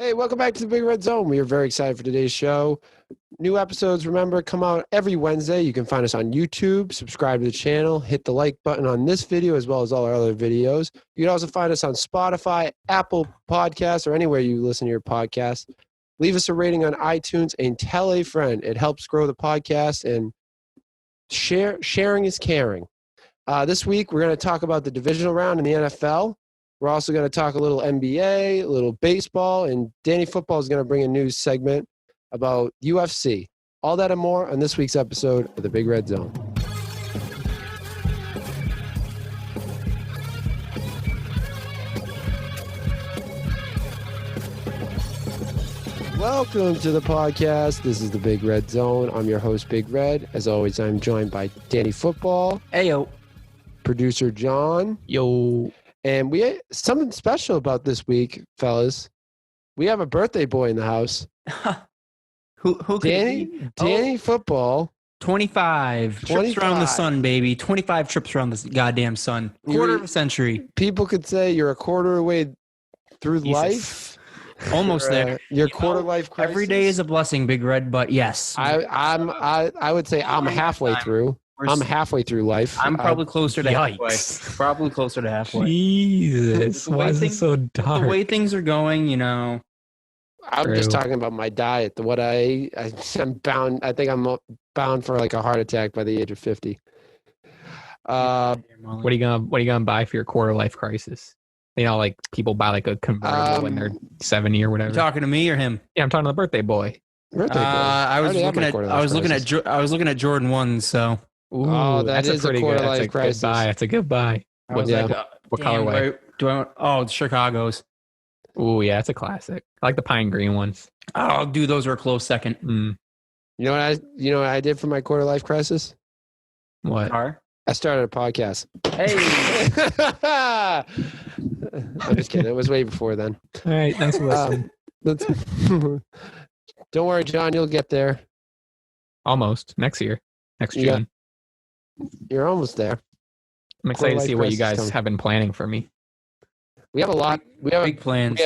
Hey, welcome back to the Big Red Zone. We are very excited for today's show. New episodes, remember, come out every Wednesday. You can find us on YouTube, subscribe to the channel, hit the like button on this video as well as all our other videos. You can also find us on Spotify, Apple Podcasts, or anywhere you listen to your podcast. Leave us a rating on iTunes and tell a friend. It helps grow the podcast, and sharing is caring. This week, we're going to talk about the divisional round in the NFL. We're also going to talk a little NBA, a little baseball, and Danny Football is going to bring a news segment about UFC. All that and more on this week's episode of the Big Red Zone. Welcome to the podcast. This is the Big Red Zone. I'm your host, Big Red. As always, I'm joined by Danny Football. Heyo. Producer John. Yo. And we had something special about this week, fellas. We have a birthday boy in the house. Who could Danny Football. 25 trips around the sun, baby. 25 trips around the goddamn sun. Quarter of a century. People could say you're a quarter away through life. Almost there. Your quarter life crisis. Every day is a blessing, Big Red, but yes. I would say I'm halfway through. I'm halfway through life. I'm probably closer to halfway. Probably closer to halfway. Jesus, why is it so dark? The way things are going, you know. I'm just talking about my diet. What I'm bound. I think I'm bound for like a heart attack by the age of 50. What are you gonna buy for your quarter life crisis? You know, like people buy like a convertible when they're 70 or whatever. You talking to me or him? Yeah, I'm talking to the birthday boy. I was looking at Jordan 1s, so. Ooh, that's a pretty good. That's a crisis. good buy. That's a good buy. What colorway? The Chicago's. Ooh, yeah, it's a classic. I like the pine green ones. Oh, dude, those are a close second. Mm. You know what I did for my quarter life crisis? What? Car? I started a podcast. Hey. I'm just kidding. It was way before then. All right, thanks for listening. Don't worry, John. You'll get there. Almost next year, next June. You're almost there. I'm excited to see what you guys have been planning for me. We have a lot. We have big plans.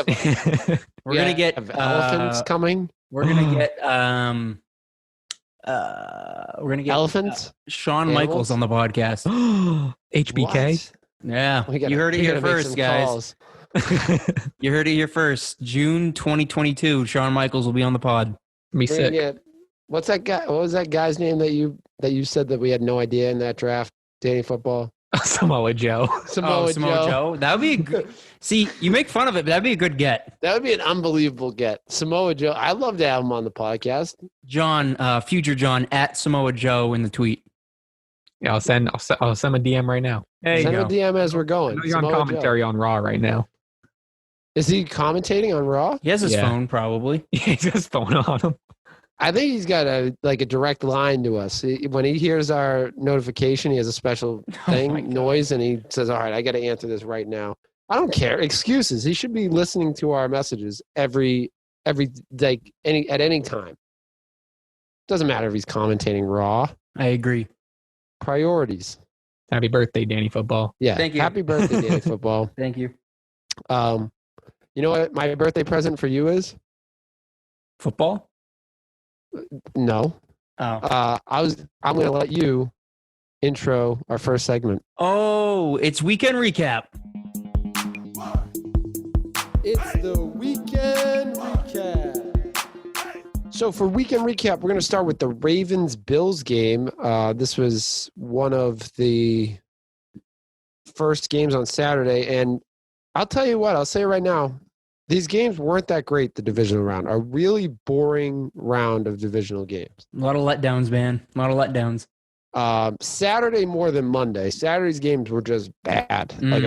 We're gonna get elephants coming. We're gonna get elephants. Shawn Michaels on the podcast. HBK. What? Yeah, you heard it here first, guys. You heard it here first. June 2022. Shawn Michaels will be on the pod. Be sick. What's that guy? What was that guy's name that you said that we had no idea in that draft? Danny Football. Samoa Joe. Samoa Joe. That would be a good. See, you make fun of it, but that'd be a good get. That would be an unbelievable get. Samoa Joe. I'd love to have him on the podcast. John, future John at Samoa Joe in the tweet. Yeah, I'll send a DM right now. Hey, send a DM as we're going. You're on commentary on Raw right now. Is he commentating on Raw? He has his phone, probably. He's got his phone on him. I think he's got a direct line to us. When he hears our notification, he has a special thing, noise, and he says, all right, I got to answer this right now. I don't care. Excuses. He should be listening to our messages every day, at any time. Doesn't matter if he's commentating Raw. I agree. Priorities. Happy birthday, Danny Football. Yeah. Thank you. Happy birthday, Danny Football. Thank you. You know what my birthday present for you is? Football? No. Oh. I'm going to let you intro our first segment. Oh, it's weekend recap. It's the weekend recap. So for weekend recap, we're going to start with the Ravens-Bills game. This was one of the first games on Saturday, and I'll tell you what, I'll say it right now. These games weren't that great, the divisional round. A really boring round of divisional games. A lot of letdowns, man. A lot of letdowns. Saturday more than Monday. Saturday's games were just bad. Like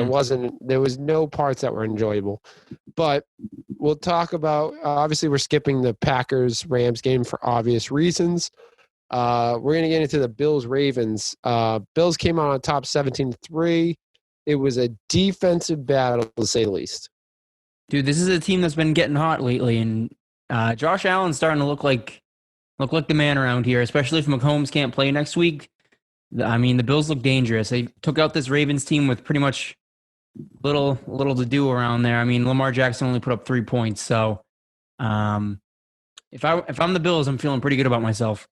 there was no parts that were enjoyable. But we'll talk about, obviously we're skipping the Packers-Rams game for obvious reasons. We're going to get into the Bills-Ravens. Bills came out on top 17-3. It was a defensive battle, to say the least. Dude, this is a team that's been getting hot lately, and Josh Allen's starting to look like the man around here, especially if Mahomes can't play next week. I mean, the Bills look dangerous. They took out this Ravens team with pretty much little to do around there. I mean, Lamar Jackson only put up 3 points, so If I'm the Bills, I'm feeling pretty good about myself.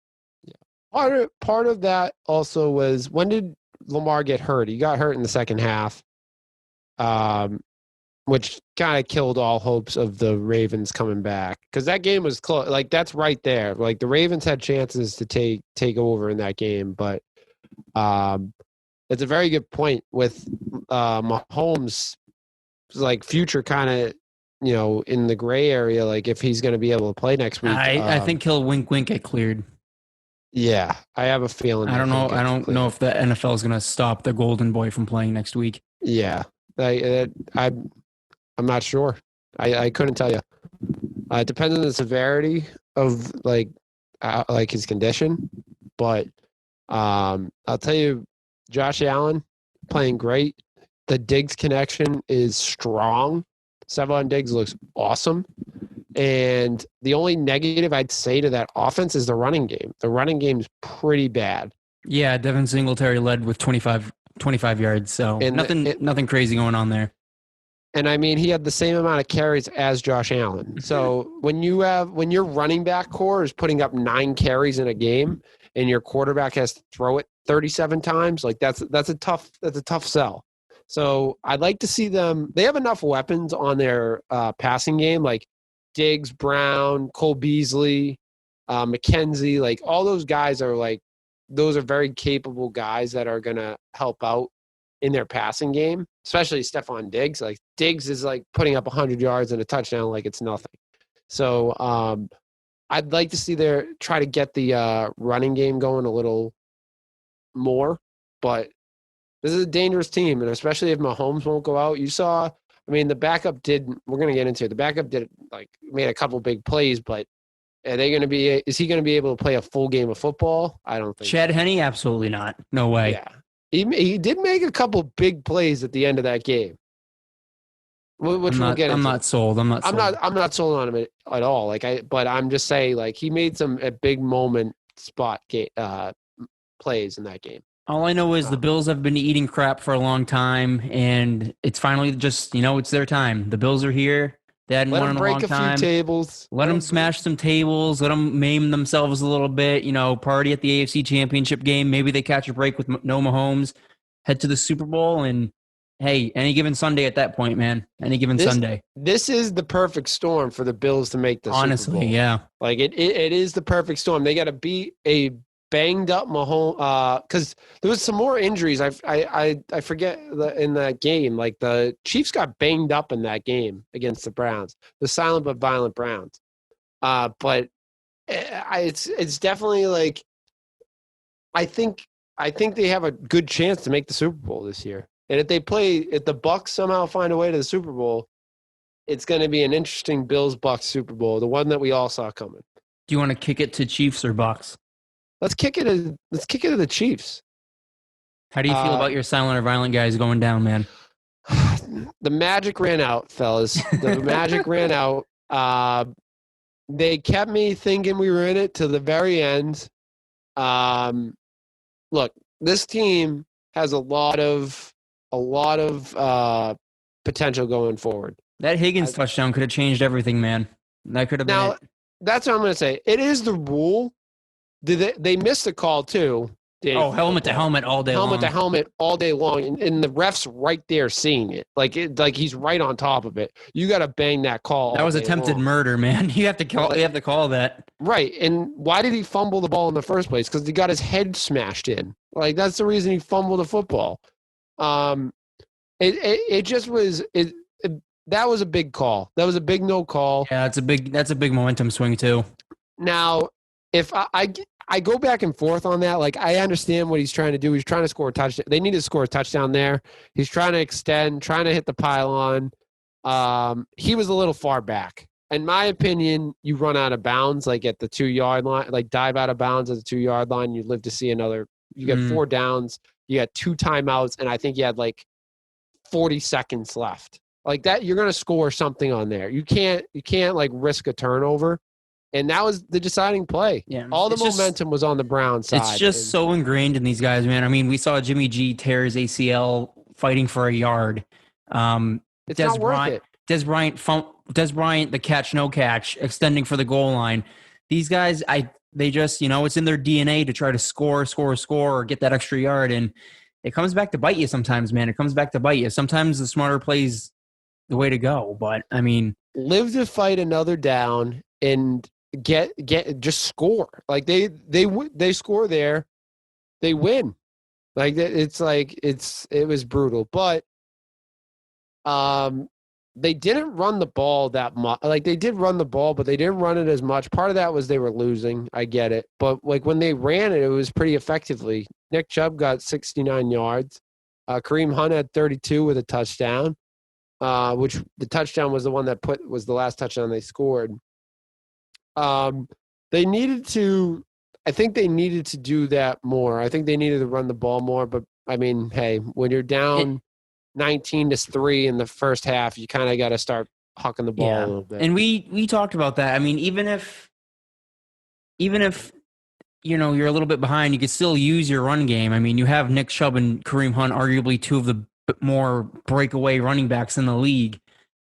Part of that also was, when did Lamar get hurt? He got hurt in the second half, which kind of killed all hopes of the Ravens coming back, because that game was close. Like, that's right there. Like, the Ravens had chances to take over in that game, but it's a very good point with Mahomes' like future kind of, in the gray area. Like, if he's going to be able to play next week, I think he'll wink get cleared. Yeah, I have a feeling. I don't know. I don't know if the NFL is going to stop the Golden Boy from playing next week. Yeah, I'm not sure. I couldn't tell you. It depends on the severity of like his condition, but I'll tell you, Josh Allen playing great. The Diggs connection is strong. Stephon Diggs looks awesome. And the only negative I'd say to that offense is the running game. The running game's pretty bad. Yeah, Devin Singletary led with 25 yards, so nothing crazy going on there. And I mean, he had the same amount of carries as Josh Allen. So when your running back core is putting up 9 carries in a game and your quarterback has to throw it 37 times, like that's a tough sell. So I'd like to see them. They have enough weapons on their passing game, like Diggs, Brown, Cole Beasley, McKenzie. Like, all those guys are those are very capable guys that are going to help out in their passing game, especially Stephon Diggs. Like, Diggs is like putting up 100 yards and a touchdown like it's nothing. So I'd like to see try to get the running game going a little more, but this is a dangerous team, and especially if Mahomes won't go out. You saw, I mean, the backup we're going to get into it. The backup made a couple big plays, but is he going to be able to play a full game of football? I don't think Chad Henne, absolutely not. No way. Yeah. He did make a couple big plays at the end of that game. Which we'll get into. I'm not sold. I'm not sold on him at all. But I'm just saying, like, he made some big moment spot plays in that game. All I know is the Bills have been eating crap for a long time, and it's finally just, it's their time. The Bills are here. They hadn't won in a long time. Let them break a few tables. Let them smash some tables. Let them maim themselves a little bit. Party at the AFC Championship game. Maybe they catch a break with no Mahomes. Head to the Super Bowl, and hey, any given Sunday at that point, man. Any given Sunday. This is the perfect storm for the Bills to make the Super Bowl. Honestly, yeah. Like, it is the perfect storm. They got to beat a banged up Mahomes, because there was some more injuries. I forget in that game. Like, the Chiefs got banged up in that game against the Browns, the silent but violent Browns. But it's definitely like, I think they have a good chance to make the Super Bowl this year. And if the Bucs somehow find a way to the Super Bowl, it's going to be an interesting Bills-Bucs Super Bowl, the one that we all saw coming. Do you want to kick it to Chiefs or Bucs? Let's kick it to the Chiefs. How do you feel about your silent or violent guys going down, man? The magic ran out, fellas. The magic ran out. They kept me thinking we were in it to the very end. Look, this team has a lot of potential going forward. That Higgins touchdown could have changed everything, man. That could have been it. That's what I'm going to say. It is the rule. They missed the call too. Helmet to helmet all day long. Helmet to helmet all day long, and the ref's right there seeing it. Like he's right on top of it. You got to bang that call. That was attempted murder, man. You have to call that. Right. And why did he fumble the ball in the first place? Because he got his head smashed in. Like, that's the reason he fumbled the football. It just was it. That was a big call. That was a big no call. Yeah, that's a big momentum swing too. Now, if I go back and forth on that. Like, I understand what he's trying to do. He's trying to score a touchdown. They need to score a touchdown there. He's trying to extend, trying to hit the pylon. He was a little far back. In my opinion, you run out of bounds, like at the 2-yard line, like dive out of bounds at the 2-yard line. You live to see another. You got 4 downs. You got 2 timeouts, and I think you had like 40 seconds left. Like that, you're going to score something on there. You can't like risk a turnover. And that was the deciding play. Yeah, all the momentum was on the Browns side. It's just so ingrained in these guys, man. I mean, we saw Jimmy G tear his ACL fighting for a yard. It's not worth it. Des Bryant Des Bryant, the catch, no catch, extending for the goal line. These guys, they just, it's in their DNA to try to score, or get that extra yard. And it comes back to bite you sometimes, man. It comes back to bite you. Sometimes the smarter plays the way to go. But, I mean. Live to fight another down and just score. Like, they score there. They win. Like, it was brutal. But they didn't run the ball that much. Like, they did run the ball, but they didn't run it as much. Part of that was they were losing. I get it. But, like, when they ran it, it was pretty effectively. Nick Chubb got 69 yards. Kareem Hunt had 32 with a touchdown, which the touchdown was the one that was the last touchdown they scored. They needed to – I think they needed to do that more. I think they needed to run the ball more. But, I mean, hey, when you're down – 19-3 in the first half, you kind of got to start hucking the ball a little bit. And we talked about that. I mean, even if you're a little bit behind, you can still use your run game. I mean, you have Nick Chubb and Kareem Hunt, arguably two of the more breakaway running backs in the league.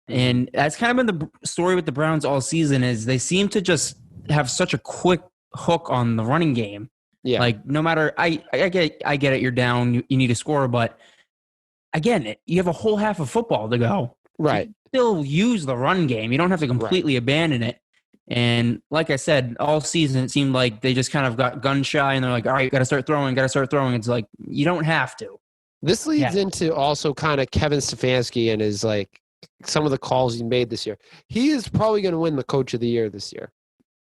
And that's kind of been the story with the Browns all season, is they seem to just have such a quick hook on the running game. Yeah. Like, no matter, I get it, you're down, you need to score, but again, you have a whole half of football to go. Right. You still use the run game. You don't have to completely abandon it. And like I said, all season it seemed like they just kind of got gun shy and they're like, all right, got to start throwing. It's like, you don't have to. This leads into also kind of Kevin Stefanski and his, like, some of the calls he made this year. He is probably going to win the Coach of the Year this year.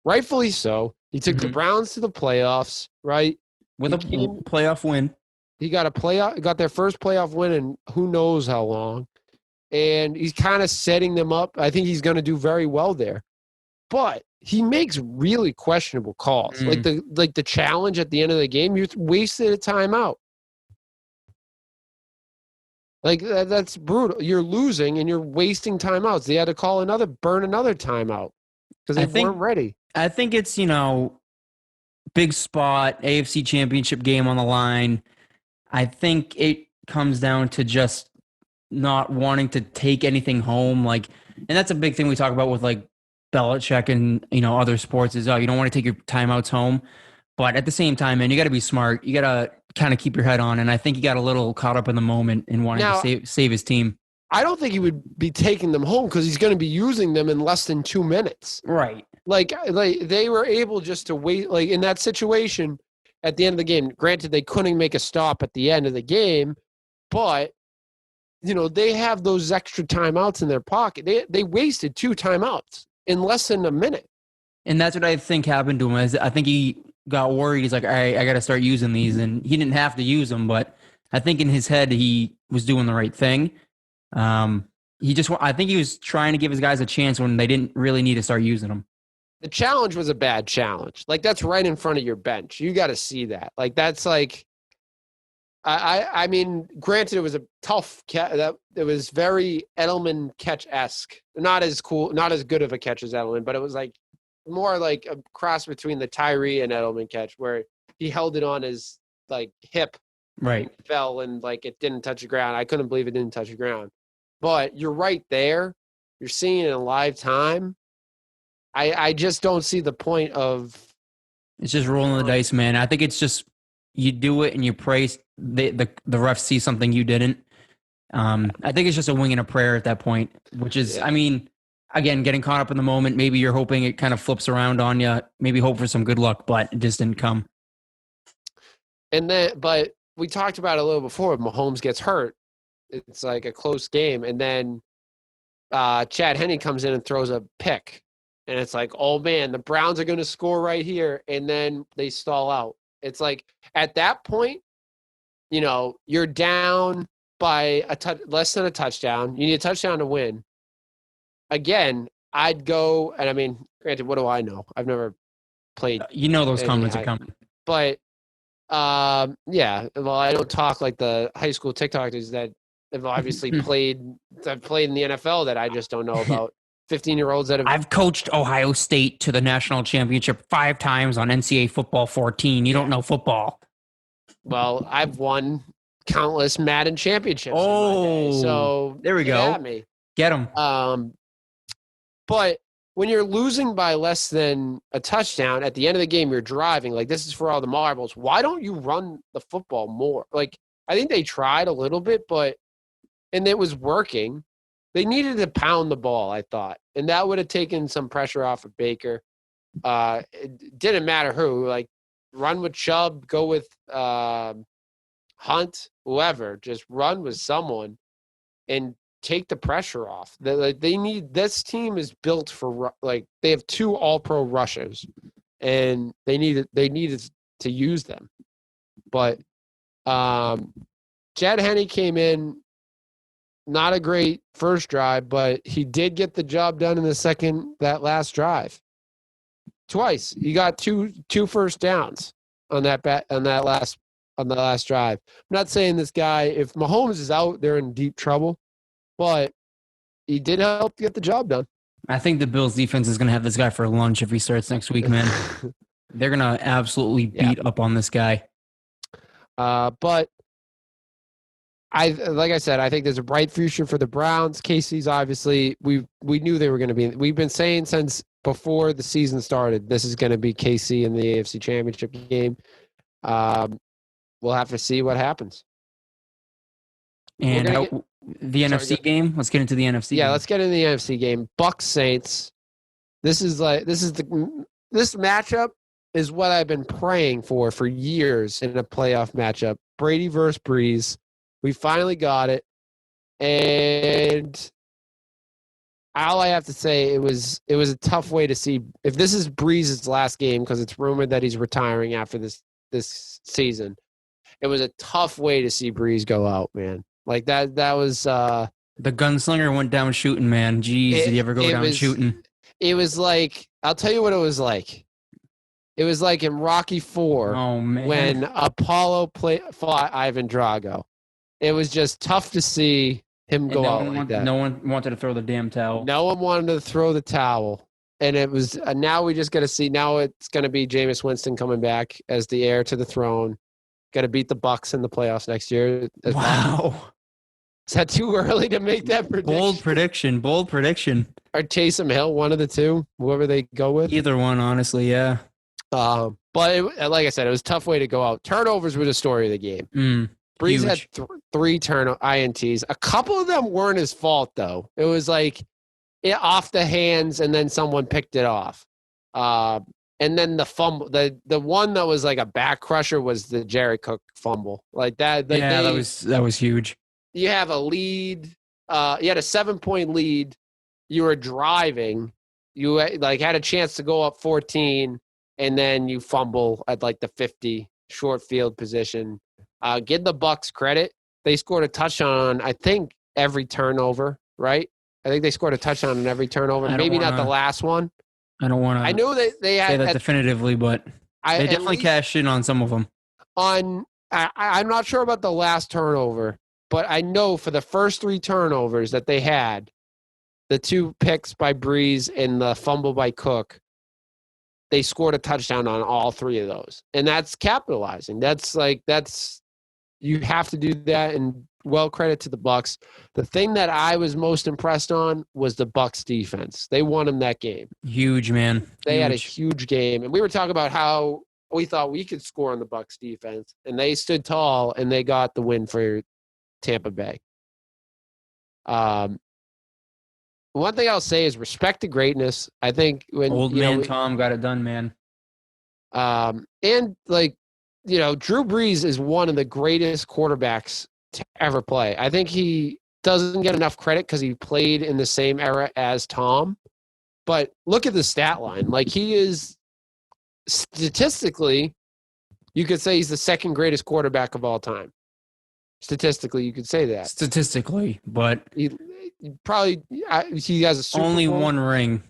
Rightfully so. He took the Browns to the playoffs, right? With a playoff win. He got their first playoff win in who knows how long. And he's kind of setting them up. I think he's going to do very well there. But he makes really questionable calls. Like the challenge at the end of the game, you wasted a timeout. Like, that's brutal. You're losing and you're wasting timeouts. They had to burn another timeout because they weren't ready. I think it's, big spot, AFC Championship game on the line. I think it comes down to just not wanting to take anything home. Like, and that's a big thing we talk about with, like, Belichick and, other sports is, you don't want to take your timeouts home. But at the same time, man, you got to be smart. You got to kind of keep your head on. And I think he got a little caught up in the moment and wanted to save his team. I don't think he would be taking them home because he's going to be using them in less than 2 minutes. Right. Like they were able just to wait. Like, in that situation at the end of the game, granted they couldn't make a stop at the end of the game, but they have those extra timeouts in their pocket. They wasted 2 timeouts in less than a minute. And that's what I think happened to him. I think he got worried. He's like, all right, I got to start using these. And he didn't have to use them, but I think in his head he was doing the right thing. I think he was trying to give his guys a chance when they didn't really need to start using them. The challenge was a bad challenge. Like, that's right in front of your bench. You got to see that. Like, that's like, I mean, granted, it was a tough catch. It was very Edelman catch-esque. Not as cool, not as good of a catch as Edelman, but it was like more like a cross between the Tyree and Edelman catch, where he held it on his, like, hip, right, and fell, and, like, it didn't touch the ground. I couldn't believe it didn't touch the ground. But you're right there. You're seeing it in live time. I just don't see the point of. It's just rolling the dice, man. I think it's just you do it and you pray the refs see something you didn't. I think it's just a wing and a prayer at that point, which is, I mean, again, getting caught up in the moment. Maybe you're hoping it kind of flips around on you. Maybe hope for some good luck, but it just didn't come. But we talked about it a little before. If Mahomes gets hurt, it's like a close game, and then Chad Henne comes in and throws a pick. And it's like, oh, man, the Browns are going to score right here. And then they stall out. It's like, at that point, you're down by less than a touchdown. You need a touchdown to win. Again, I'd go, and I mean, granted, what do I know? I've never played. Those comments are coming. But, yeah, well, I don't talk like the high school TikTokers that have obviously played in the NFL that I just don't know about. 15-year-olds that have. I've coached Ohio State to the national championship 5 times on NCAA football 14. You don't know football. Well, I've won countless Madden championships. Oh, so there we go. At me. Get them. But when you're losing by less than a touchdown, at the end of the game, you're driving. Like, this is for all the marbles. Why don't you run the football more? Like, I think they tried a little bit, and it was working. They needed to pound the ball, I thought. And that would have taken some pressure off of Baker. It didn't matter who. Like, run with Chubb, go with Hunt, whoever. Just run with someone and take the pressure off. They need, this team is built for, like, they have 2 all-pro rushers, and they needed to use them. But Chad Henne came in, not a great first drive, but he did get the job done in that last drive. Twice. He got two first downs on the last drive. I'm not saying this guy, if Mahomes is out, they're in deep trouble, but he did help get the job done. I think the Bills defense is going to have this guy for lunch if he starts next week, man. They're going to absolutely beat up on this guy. But like I said, I think there's a bright future for the Browns. KC's obviously, we knew they were going to be. We've been saying since before the season started, this is going to be KC in the AFC Championship game. We'll have to see what happens. And the NFC game. Let's get into the NFC. Yeah, game. Let's get into the NFC game. Bucs Saints. This matchup is what I've been praying for years in a playoff matchup. Brady versus Brees. We finally got it, and all I have to say, it was a tough way to see. If this is Brees' last game, because it's rumored that he's retiring after this season, it was a tough way to see Brees go out, man. Like that was the gunslinger went down shooting, man. Jeez, did he ever go down shooting? It was like, I'll tell you what it was like. It was like in Rocky IV when Apollo fought Ivan Drago. It was just tough to see him go out like that. No one wanted to throw the damn towel. No one wanted to throw the towel. And it was now we just got to see. Now it's going to be Jameis Winston coming back as the heir to the throne. Got to beat the Bucs in the playoffs next year. Wow. Is that too early to make that prediction? Bold prediction. Or Taysom Hill, one of the two, whoever they go with. Either one, honestly, yeah. But like I said, it was a tough way to go out. Turnovers were the story of the game. Brees had 3 INTs. A couple of them weren't his fault, though. It was like off the hands, and then someone picked it off. And then the fumble, the one that was like a back crusher was the Jared Cook fumble. Like that. That was huge. You have a lead. You had a 7-point lead. You were driving. You had a chance to go up 14, and then you fumble at like the 50 short field position. Give the Bucs credit. They scored a touchdown on, I think, every turnover, right? I think they scored a touchdown on every turnover. Maybe not the last one. I don't want to. I knew they had say that definitively, but they definitely cashed in on some of them. I'm not sure about the last turnover, but I know for the first 3 turnovers that they had, the 2 picks by Brees and the fumble by Cook, they scored a touchdown on all 3 of those. And that's capitalizing. That's you have to do that, and well credit to the Bucs. The thing that I was most impressed on was the Bucs defense. They won them that game. Huge, man. They had a huge game. And we were talking about how we thought we could score on the Bucs defense, and they stood tall, and they got the win for Tampa Bay. One thing I'll say is respect to greatness. I think when Old man Tom got it done, man. And Drew Brees is one of the greatest quarterbacks to ever play. I think he doesn't get enough credit because he played in the same era as Tom. But look at the stat line. Like, he is statistically, you could say he's the 2nd greatest quarterback of all time. Statistically, you could say that. Statistically, but he has a Super only Bowl. 1 ring.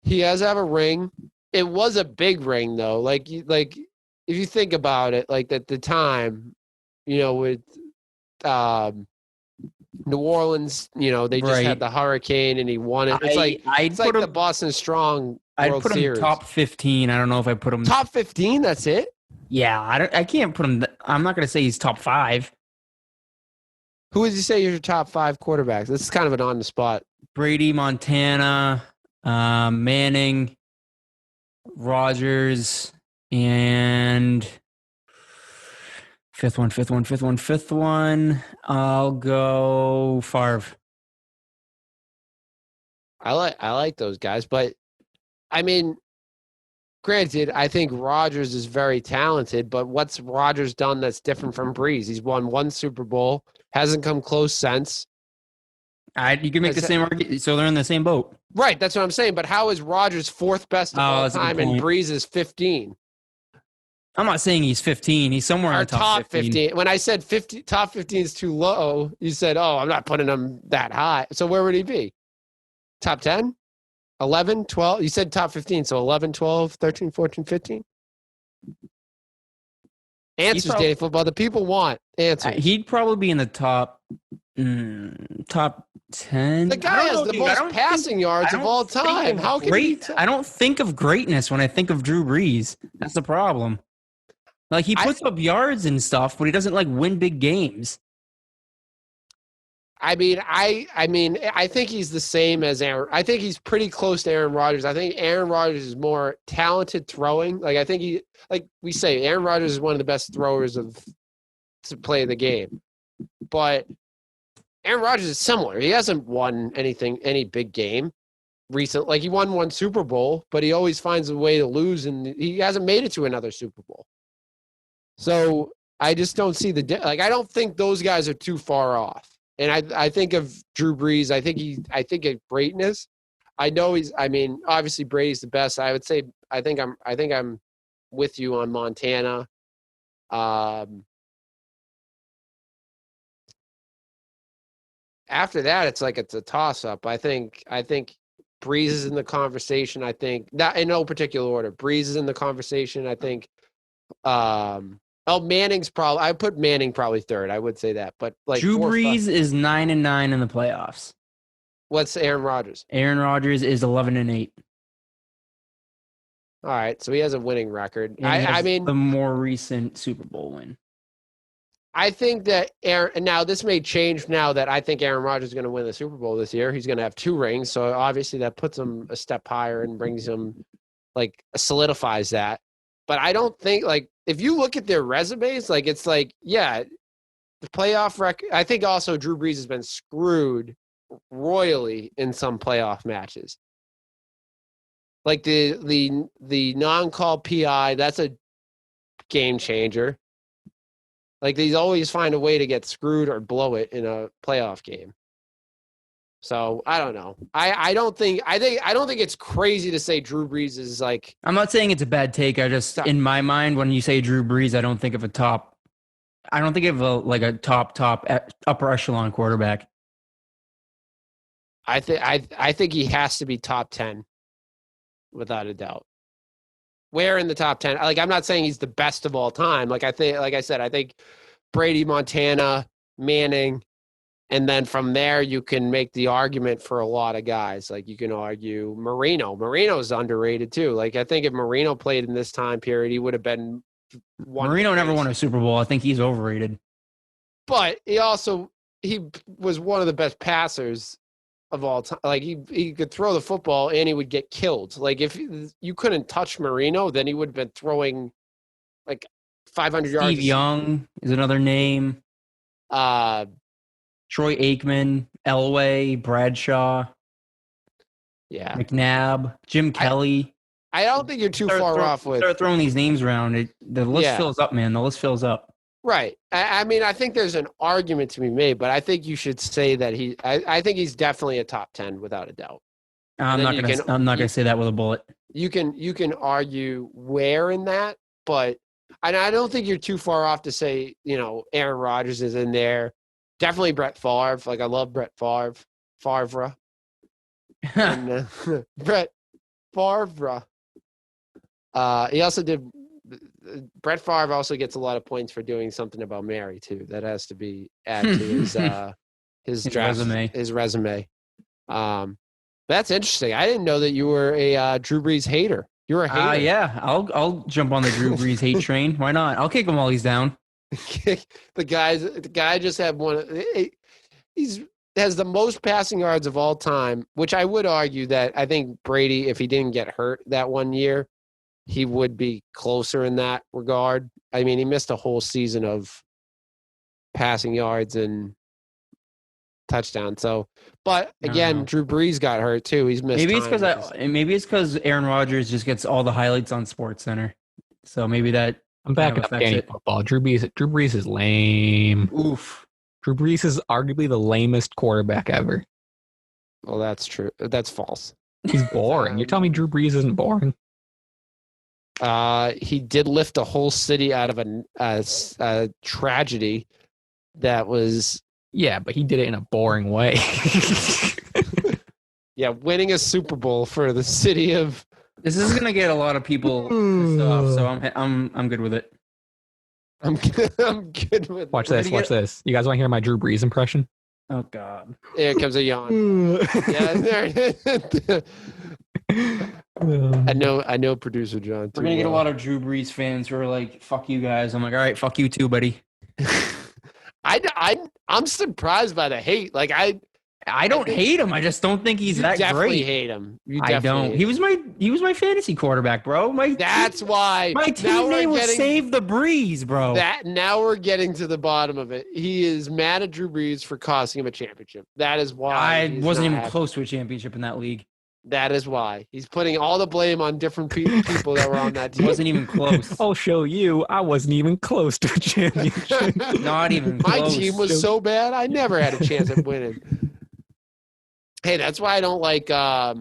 He has to have a ring. It was a big ring, though. Like if you think about it, like at the time, with New Orleans, they just had the hurricane and he won it. It's like the Boston Strong World put him Series. Top 15. I don't know if I put him top 15. That's it. Yeah, I can't put him. I'm not going to say he's top 5. Who would you say is your top 5 quarterbacks? This is kind of an on the spot. Brady, Montana, Manning, Rodgers, and fifth one. I'll go Favre. I like those guys, but I mean, granted, I think Rodgers is very talented, but what's Rodgers done that's different from Brees? He's won one Super Bowl, hasn't come close since. You can make the same argument, so they're in the same boat. Right, that's what I'm saying. But how is Rodgers fourth best of all time and Brees is 15? I'm not saying he's 15. He's somewhere in the top 15. When I said top 15 is too low, you said, oh, I'm not putting him that high. So where would he be? Top 10? 11, 12? You said top 15, so 11, 12, 13, 14, 15? Answers, Danny Football. The people want answers. He'd probably be in the top 10. The guy has the most passing yards of all time. How can he? I don't think of greatness when I think of Drew Brees. That's the problem. Like, he puts up yards and stuff, but he doesn't win big games. I mean, I think he's the same as Aaron. I think he's pretty close to Aaron Rodgers. I think Aaron Rodgers is more talented throwing. I think we say, Aaron Rodgers is one of the best throwers to play the game. But Aaron Rodgers is similar. He hasn't won any big game recently. He won one Super Bowl, but he always finds a way to lose, and he hasn't made it to another Super Bowl. So I just don't see I don't think those guys are too far off. And I think of Drew Brees. I think of greatness. I know obviously Brady's the best. I would say I think I'm with you on Montana. After that, it's a toss up. I think Brees is in the conversation. I think not in no particular order. Brees is in the conversation. I think Manning's probably. I put Manning probably third. I would say that, but Drew Brees is 9-9 in the playoffs. What's Aaron Rodgers? Aaron Rodgers is 11-8. All right, so he has a winning record. I mean, the more recent Super Bowl win. I think that now this may change now that I think Aaron Rodgers is going to win the Super Bowl this year. He's going to have 2 rings, so obviously that puts him a step higher and brings him solidifies that. But I don't think if you look at their resumes, the playoff record. I think also Drew Brees has been screwed royally in some playoff matches. The non-call PI, that's a game changer. They always find a way to get screwed or blow it in a playoff game. So I don't know. I don't think it's crazy to say Drew Brees is I'm not saying it's a bad take. I just in my mind when you say Drew Brees, I don't think of a top upper echelon quarterback. I think he has to be top 10 without a doubt. Where in the top 10? I'm not saying he's the best of all time. I think Brady, Montana, Manning. And then from there, you can make the argument for a lot of guys. You can argue Marino. Marino's underrated, too. I think if Marino played in this time period, he would have been Marino never won a Super Bowl. I think he's overrated. But he was one of the best passers of all time. He could throw the football and he would get killed. If you couldn't touch Marino, then he would have been throwing 500 yards. Steve Young is another name. Troy Aikman, Elway, Bradshaw, McNabb, Jim Kelly. I don't think you're too far off with. Start throwing these names around. The list fills up, man. The list fills up. Right. I think there's an argument to be made, but I think you should say that I think he's definitely a top 10 without a doubt. I'm not gonna say that with a bullet. You can argue where in that, but I don't think you're too far off to say Aaron Rodgers is in there. Definitely Brett Favre. I love Brett Favre. Favre. And, Brett Favre. He also did. Brett Favre also gets a lot of points for doing something about Mary too. That has to be added to his draft, resume. His resume. That's interesting. I didn't know that you were a Drew Brees hater. You're a hater. Yeah, I'll jump on the Drew Brees hate train. Why not? I'll kick him while he's down. The guy just had one. He's has the most passing yards of all time, which I would argue that I think Brady, if he didn't get hurt that one year, he would be closer in that regard. I mean, he missed a whole season of passing yards and touchdowns. So, but again, Drew Brees got hurt too. He's missed. Maybe it's because Aaron Rodgers just gets all the highlights on SportsCenter. So maybe that. I'm backing up Danny football. Drew Brees is lame. Oof. Drew Brees is arguably the lamest quarterback ever. Well, that's true. That's false. He's boring. You're telling me Drew Brees isn't boring? He did lift a whole city out of a tragedy that was. Yeah, but he did it in a boring way. Yeah, winning a Super Bowl for the city of. This is gonna get a lot of people pissed off, so I'm good with it. I'm good with. Watch this. You guys want to hear my Drew Brees impression? Oh God! Here comes a yawn. Yeah, I know, producer John. We're gonna get a lot of Drew Brees fans who are like, "Fuck you guys." I'm like, "All right, fuck you too, buddy." I'm surprised by the hate. Like I don't hate him. I just don't think he's that definitely great. Hate him. I don't. He was my fantasy quarterback, bro. That's why my team name was Save the Breeze, bro. Now we're getting to the bottom of it. He is mad at Drew Brees for costing him a championship. That is why I wasn't even close to a championship in that league. That is why he's putting all the blame on different people that were on that team. Wasn't even close. I'll show you. I wasn't even close to a championship. Not even close. My team was so bad. I never had a chance at winning. Hey, that's why I don't like. I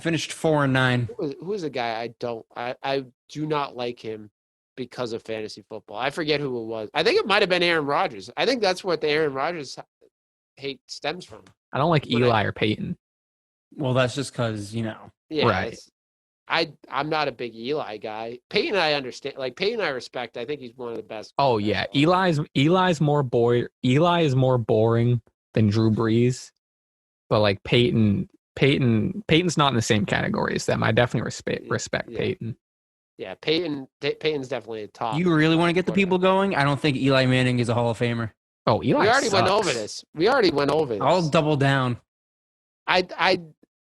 finished 4-9. Who is a guy I do not like him because of fantasy football. I forget who it was. I think it might have been Aaron Rodgers. I think that's what the Aaron Rodgers hate stems from. I don't like Eli or Peyton. Well, that's just because, Yeah, right. I'm not a big Eli guy. Peyton, I understand. Like Peyton, I respect. I think he's one of the best. Oh yeah, Eli's more boring. Eli is more boring than Drew Brees, but like Peyton's not in the same category as them. I definitely respect Peyton. Yeah, Peyton's definitely a top. You really want to get the people going? I don't think Eli Manning is a Hall of Famer. Oh, Eli. We already went over this. I'll double down.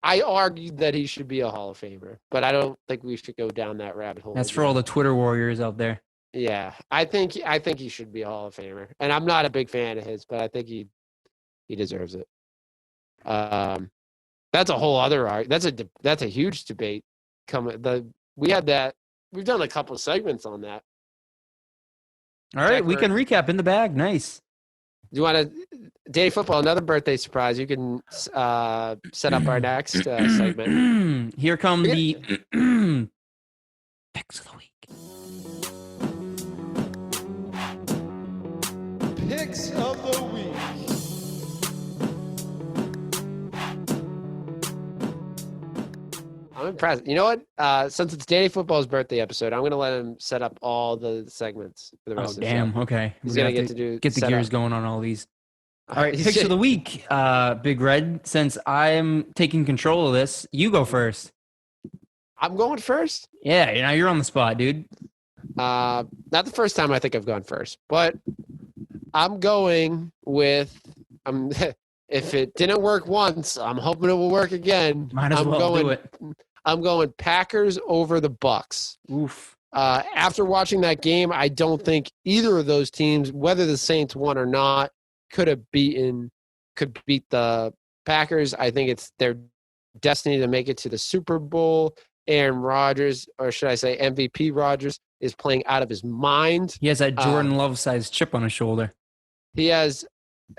I argued that he should be a Hall of Famer, but I don't think we should go down that rabbit hole. That's for all the Twitter warriors out there. Yeah, I think he should be a Hall of Famer, and I'm not a big fan of his, but I think he deserves it. That's a whole other that's a huge debate. We've done a couple of segments on that. All right, we can recap in the bag. Nice. Do you want to, Danny Football, another birthday surprise? You can set up our next segment. Here come the picks of the week. Picks of the week. I'm impressed. You know what? Since it's Danny Football's birthday episode, I'm going to let him set up all the segments for the rest of the show. Okay. He's going to get the gears going on all these. All right, picks of the week, Big Red. Since I'm taking control of this, you go first. I'm going first? Yeah, now you're on the spot, dude. Not the first time I think I've gone first, but I'm going with if it didn't work once, I'm hoping it will work again. Might as well do it. I'm going Packers over the Bucks. Oof. After watching that game, I don't think either of those teams, whether the Saints won or not, could beat the Packers. I think it's their destiny to make it to the Super Bowl. Aaron Rodgers, or should I say MVP Rodgers, is playing out of his mind. He has that Jordan Love-sized chip on his shoulder. He has.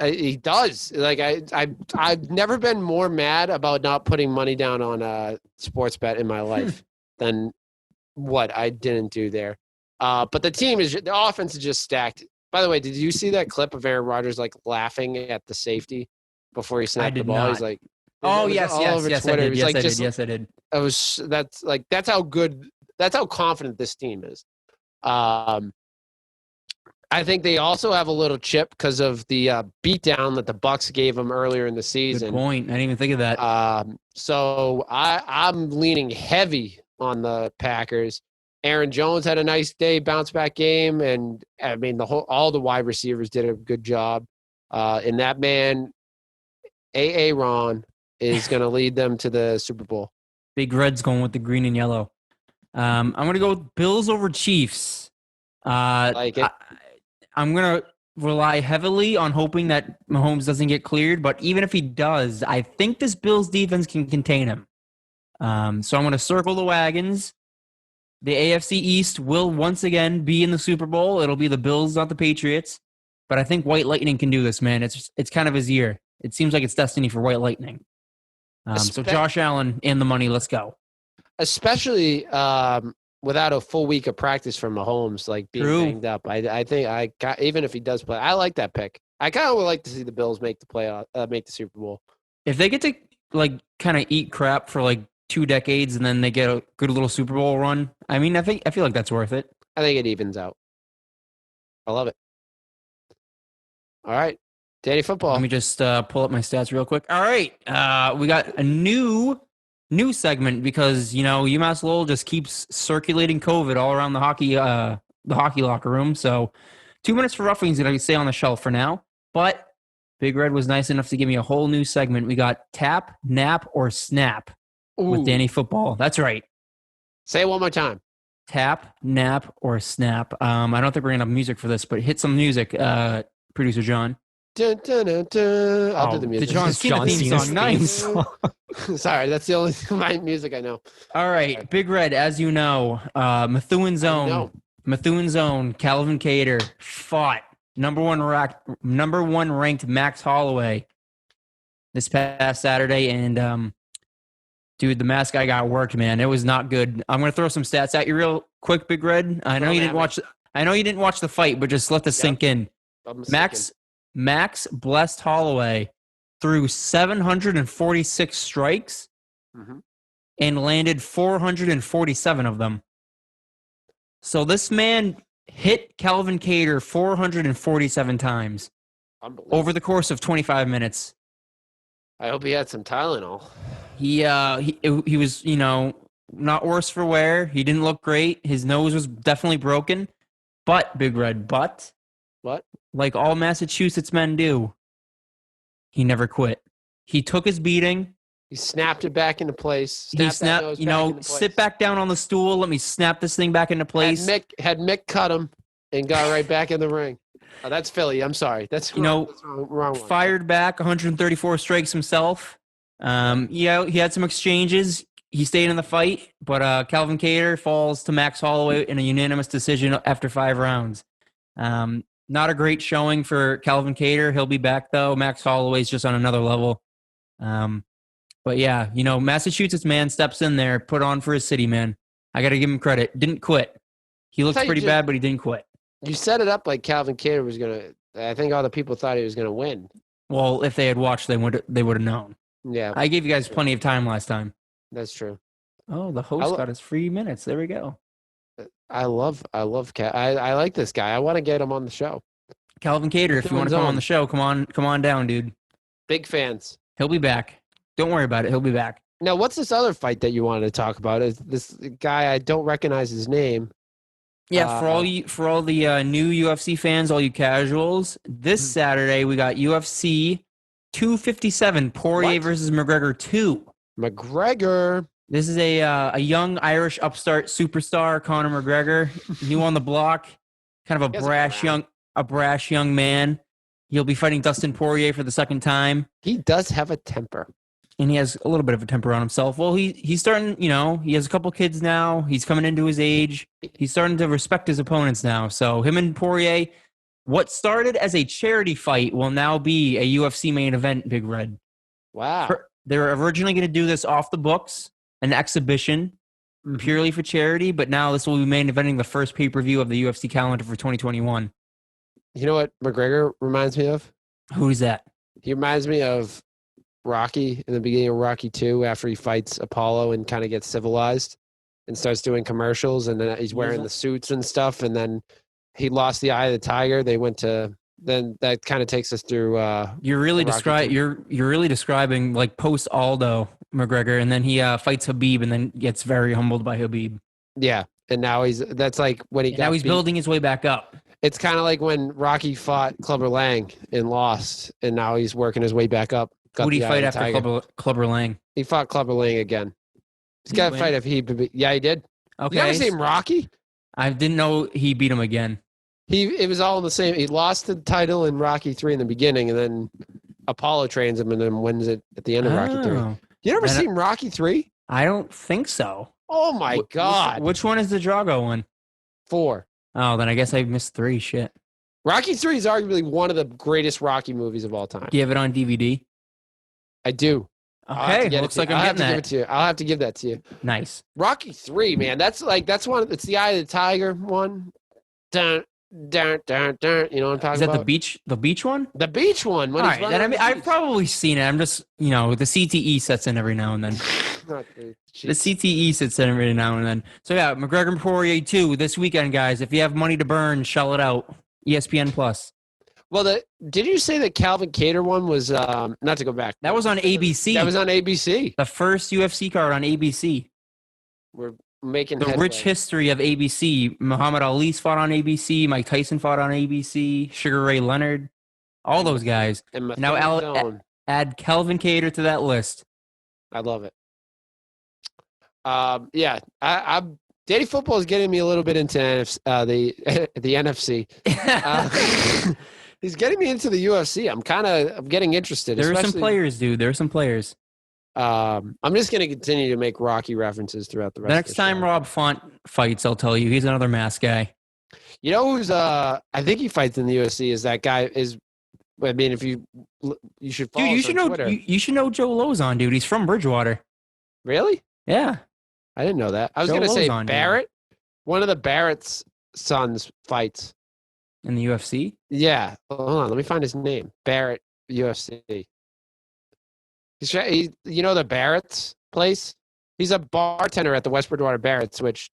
He does. Like I've never been more mad about not putting money down on a sports bet in my life than what I didn't do there. But the offense is just stacked. By the way, did you see that clip of Aaron Rodgers like laughing at the safety before he snapped the ball? Not. He's like, "Oh yes, I did. Yes, I did." That's how confident this team is. I think they also have a little chip because of the beatdown that the Bucks gave them earlier in the season. Good point. I didn't even think of that. So I'm leaning heavy on the Packers. Aaron Jones had a nice day, bounce back game, and I mean all the wide receivers did a good job. And that man, Ron is going to lead them to the Super Bowl. Big Red's going with the green and yellow. I'm going to go with Bills over Chiefs. Like it. I'm going to rely heavily on hoping that Mahomes doesn't get cleared, but even if he does, I think this Bills defense can contain him. So I'm going to circle the wagons. The AFC East will once again be in the Super Bowl. It'll be the Bills, not the Patriots. But I think White Lightning can do this, man. It's kind of his year. It seems like it's destiny for White Lightning. So Josh Allen and the money, let's go. Especially without a full week of practice from Mahomes, like being banged up. I think even if he does play, I like that pick. I kind of would like to see the Bills make the Super Bowl. If they get to like kind of eat crap for like 2 decades and then they get a good little Super Bowl run, I mean, I feel like that's worth it. I think it evens out. I love it. All right, Danny Football. Let me just pull up my stats real quick. All right, we got a new segment because UMass Lowell just keeps circulating COVID all around the hockey locker room. So 2 minutes for roughing is going to stay on the shelf for now. But Big Red was nice enough to give me a whole new segment. We got Tap, Nap, or Snap with Danny Football. That's right. Say it one more time. Tap, Nap, or Snap. I don't think we're going to have music for this, but hit some music, Producer John. Dun, dun, dun, dun. I'll do the music. The John Cena theme song. Nice. Sorry, that's the only music I know. All right, Big Red, as you know, Methuen Zone, Calvin Kattar fought number one ranked Max Holloway this past Saturday, and dude, the mask guy got worked, man. It was not good. I'm gonna throw some stats at you real quick, Big Red. I know you didn't watch the fight, but just let this sink in. Max blessed Holloway through 746 strikes and landed 447 of them. So this man hit Calvin Kattar 447 times over the course of 25 minutes. I hope he had some Tylenol. He was, not worse for wear. He didn't look great. His nose was definitely broken. But, Big Red, what? Like all Massachusetts men do, he never quit. He took his beating. He snapped it back into place. Sit back down on the stool. Let me snap this thing back into place. Had Mick cut him and got right back in the ring. Oh, that's Philly. I'm sorry. That's wrong one. Fired back 134 strikes himself. He had some exchanges. He stayed in the fight, but Calvin Kattar falls to Max Holloway in a unanimous decision after 5 rounds. Not a great showing for Calvin Kattar. He'll be back, though. Max Holloway's just on another level. But yeah, Massachusetts man steps in there, put on for his city, man. I got to give him credit. Didn't quit. He looked pretty bad, but he didn't quit. You set it up like Calvin Kattar was going to – I think all the people thought he was going to win. Well, if they had watched, they would have known. Yeah. I gave you guys plenty of time last time. That's true. Oh, the host got his free minutes. There we go. I love Cal. I like this guy. I want to get him on the show. Calvin Kattar, if you want to come on the show, come on down, dude. Big fans. He'll be back. Don't worry about it. He'll be back. Now, what's this other fight that you wanted to talk about? Is this guy? I don't recognize his name. Yeah, for all the new UFC fans, all you casuals, this Saturday we got UFC 257 Poirier versus McGregor 2. McGregor. This is a young Irish upstart superstar, Conor McGregor, new on the block, kind of a brash young man. He'll be fighting Dustin Poirier for the second time. He does have a temper. And he has a little bit of a temper on himself. Well, he's starting, he has a couple kids now. He's coming into his age. He's starting to respect his opponents now. So him and Poirier, what started as a charity fight will now be a UFC main event, Big Red. Wow. They were originally going to do this off the books, an exhibition purely for charity, but now this will be main eventing the first pay-per-view of the UFC calendar for 2021. You know what McGregor reminds me of? Who's that? He reminds me of Rocky in the beginning of Rocky 2 after he fights Apollo and kind of gets civilized and starts doing commercials, and then he's wearing the suits and stuff, and then he lost the eye of the tiger. They went to then that kind of takes us through you're really describing like post Aldo McGregor, and then he fights Habib and then gets very humbled by Habib. Yeah, and now he's building his way back up. It's kind of like when Rocky fought Clubber Lang and lost, and now he's working his way back up. Who did he the eye fight of the after tiger. Clubber Lang? He fought Clubber Lang again. He's Did got he to fight if he. Yeah, he did. Okay. You never seen Rocky? I didn't know he beat him again. It was all in the same. He lost the title in Rocky 3 in the beginning, and then Apollo trains him and then wins it at the end of Rocky 3. Oh. You never And- seen Rocky 3? I don't think so. Oh my God. Which one is the Drago one? 4. Oh, then I guess I missed 3. Shit. Rocky 3 is arguably one of the greatest Rocky movies of all time. Do you have it on DVD? I do. Okay, looks like I'm getting that. Give it to you. I'll have to give that to you. Nice. Rocky 3, man. That's one. It's the Eye of the Tiger one. Dun, dun, dun, dun. You know what I'm talking Is that about? the beach one? The beach one. All right, then I've probably seen it. I'm just, the CTE sets in every now and then. The CTE sets in every now and then. So yeah, McGregor and Poirier 2 this weekend, guys. If you have money to burn, shell it out. ESPN Plus. Well, did you say that Calvin Kattar one was not to go back? That was on ABC. That was on ABC. The first UFC card on ABC. We're making The headway. rich history of ABC. Muhammad Ali's fought on ABC. Mike Tyson fought on ABC. Sugar Ray Leonard. All those guys. And my Now third zone. add Calvin Kattar to that list. I love it. Yeah, I'm. Daddy football is getting me a little bit into the NFC. He's getting me into the UFC. I'm getting interested. There are some especially- players, dude. There are some players. I'm just going to continue to make Rocky references throughout the rest. The of next the time show. Rob Font fights, I'll tell you, he's another mask guy. You know who's I think he fights in the UFC. Is that guy? I mean, if you should follow Dude, you us should on know. Twitter. You should know Joe Lozon, dude. He's from Bridgewater. Really? Yeah. I didn't know that. I was Joe going to say Lozon, dude. Barrett. One of the Barrett's sons fights. In the UFC. Yeah. Hold on. Let me find his name. Barrett UFC. You know the Barrett's place? He's a bartender at the West Bridgewater Barrett's, which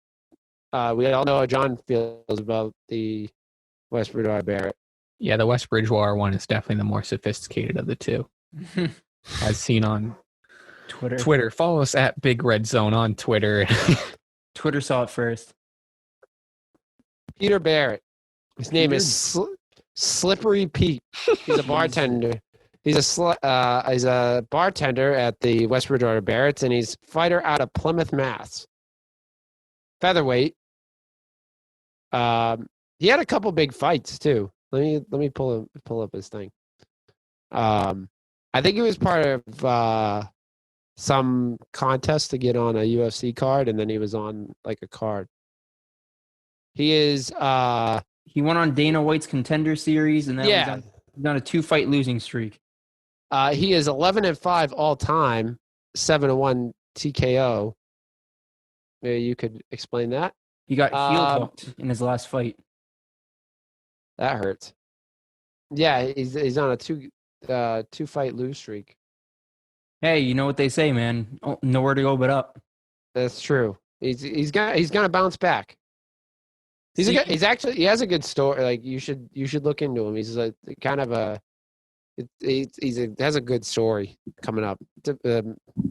we all know how John feels about the West Bridgewater Barrett. Yeah, the West Bridgewater one is definitely the more sophisticated of the two. As seen on Twitter. Follow us at Big Red Zone on Twitter. Twitter saw it first. Peter Barrett. His name is Slippery Pete. He's a bartender. He's a bartender at the West Bridgewater Barrett's, and he's a fighter out of Plymouth, Mass. Featherweight. He had a couple big fights too. Let me pull up his thing. I think he was part of some contest to get on a UFC card, and then he was on like a card. He is He went on Dana White's Contender Series, and then yeah. he's on a 2-fight losing streak. He is 11-5 all time, 7-1 TKO. Maybe you could explain that. He got heel hooked in his last fight. That hurts. Yeah, he's on a 2-fight lose streak. Hey, you know what they say, man? Oh, nowhere to go but up. That's true. He's gonna bounce back. He has a good story. Like you should look into him. He's a kind of a has a good story coming up.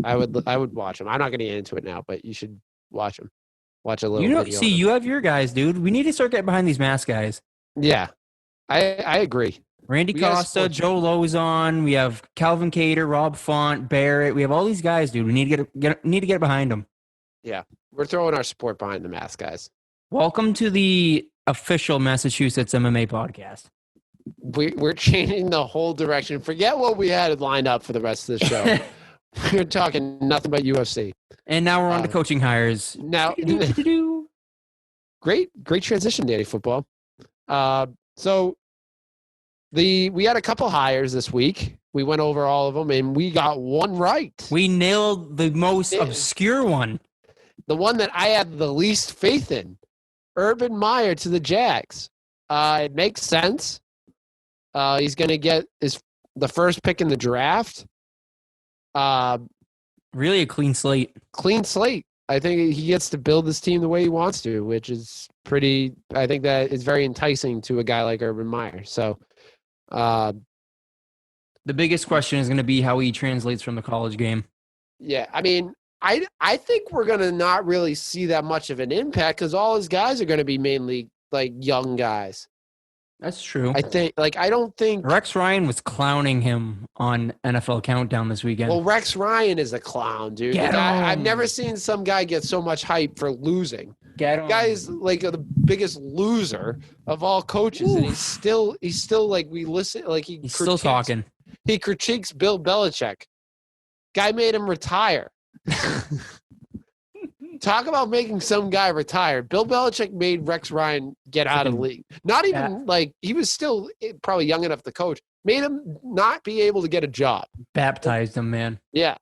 I would watch him. I'm not gonna get into it now, but you should watch him. Watch a little. video on him. You have your guys, dude. We need to start getting behind these mask guys. Yeah, I agree. Randy We gotta Costa, support Joe Lozon. We have Calvin Kattar, Rob Font, Barrett. We have all these guys, dude. We need to get behind them. Yeah, we're throwing our support behind the mask guys. Welcome to the official Massachusetts MMA podcast. We're changing the whole direction. Forget what we had lined up for the rest of the show. We're talking nothing but UFC. And now we're on to coaching hires. Now, great transition, Daddy Football. So we had a couple hires this week. We went over all of them, and we got one right. We nailed the most obscure one. The one that I had the least faith in. Urban Meyer to the Jags. It makes sense. He's going to get the first pick in the draft. Really a clean slate. Clean slate. I think he gets to build this team the way he wants to, which is pretty. I think that is very enticing to a guy like Urban Meyer. So, the biggest question is going to be how he translates from the college game. Yeah, I mean, I think we're going to not really see that much of an impact because all his guys are going to be mainly like young guys. That's true. I don't think Rex Ryan was clowning him on NFL Countdown this weekend. Well, Rex Ryan is a clown, dude. Get I've him. never seen some guy get so much hype for losing. Get The him. guy is like the biggest loser of all coaches, and he's still like we listen like He's still talking. He critiques Bill Belichick. Guy made him retire. Talk about making some guy retire. Bill Belichick made Rex Ryan get out of the league. Not even like he was still probably young enough to coach. Made him not be able to get a job. Baptized him, man. Yeah.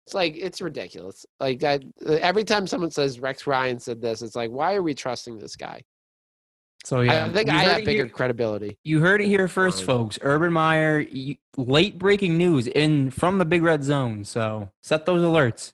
It's like, it's ridiculous. Like that. Every time someone says Rex Ryan said this, it's like, why are we trusting this guy? So, yeah. I think I have bigger credibility. You heard it here first, folks. Urban Meyer, late breaking news from the Big Red Zone. So set those alerts.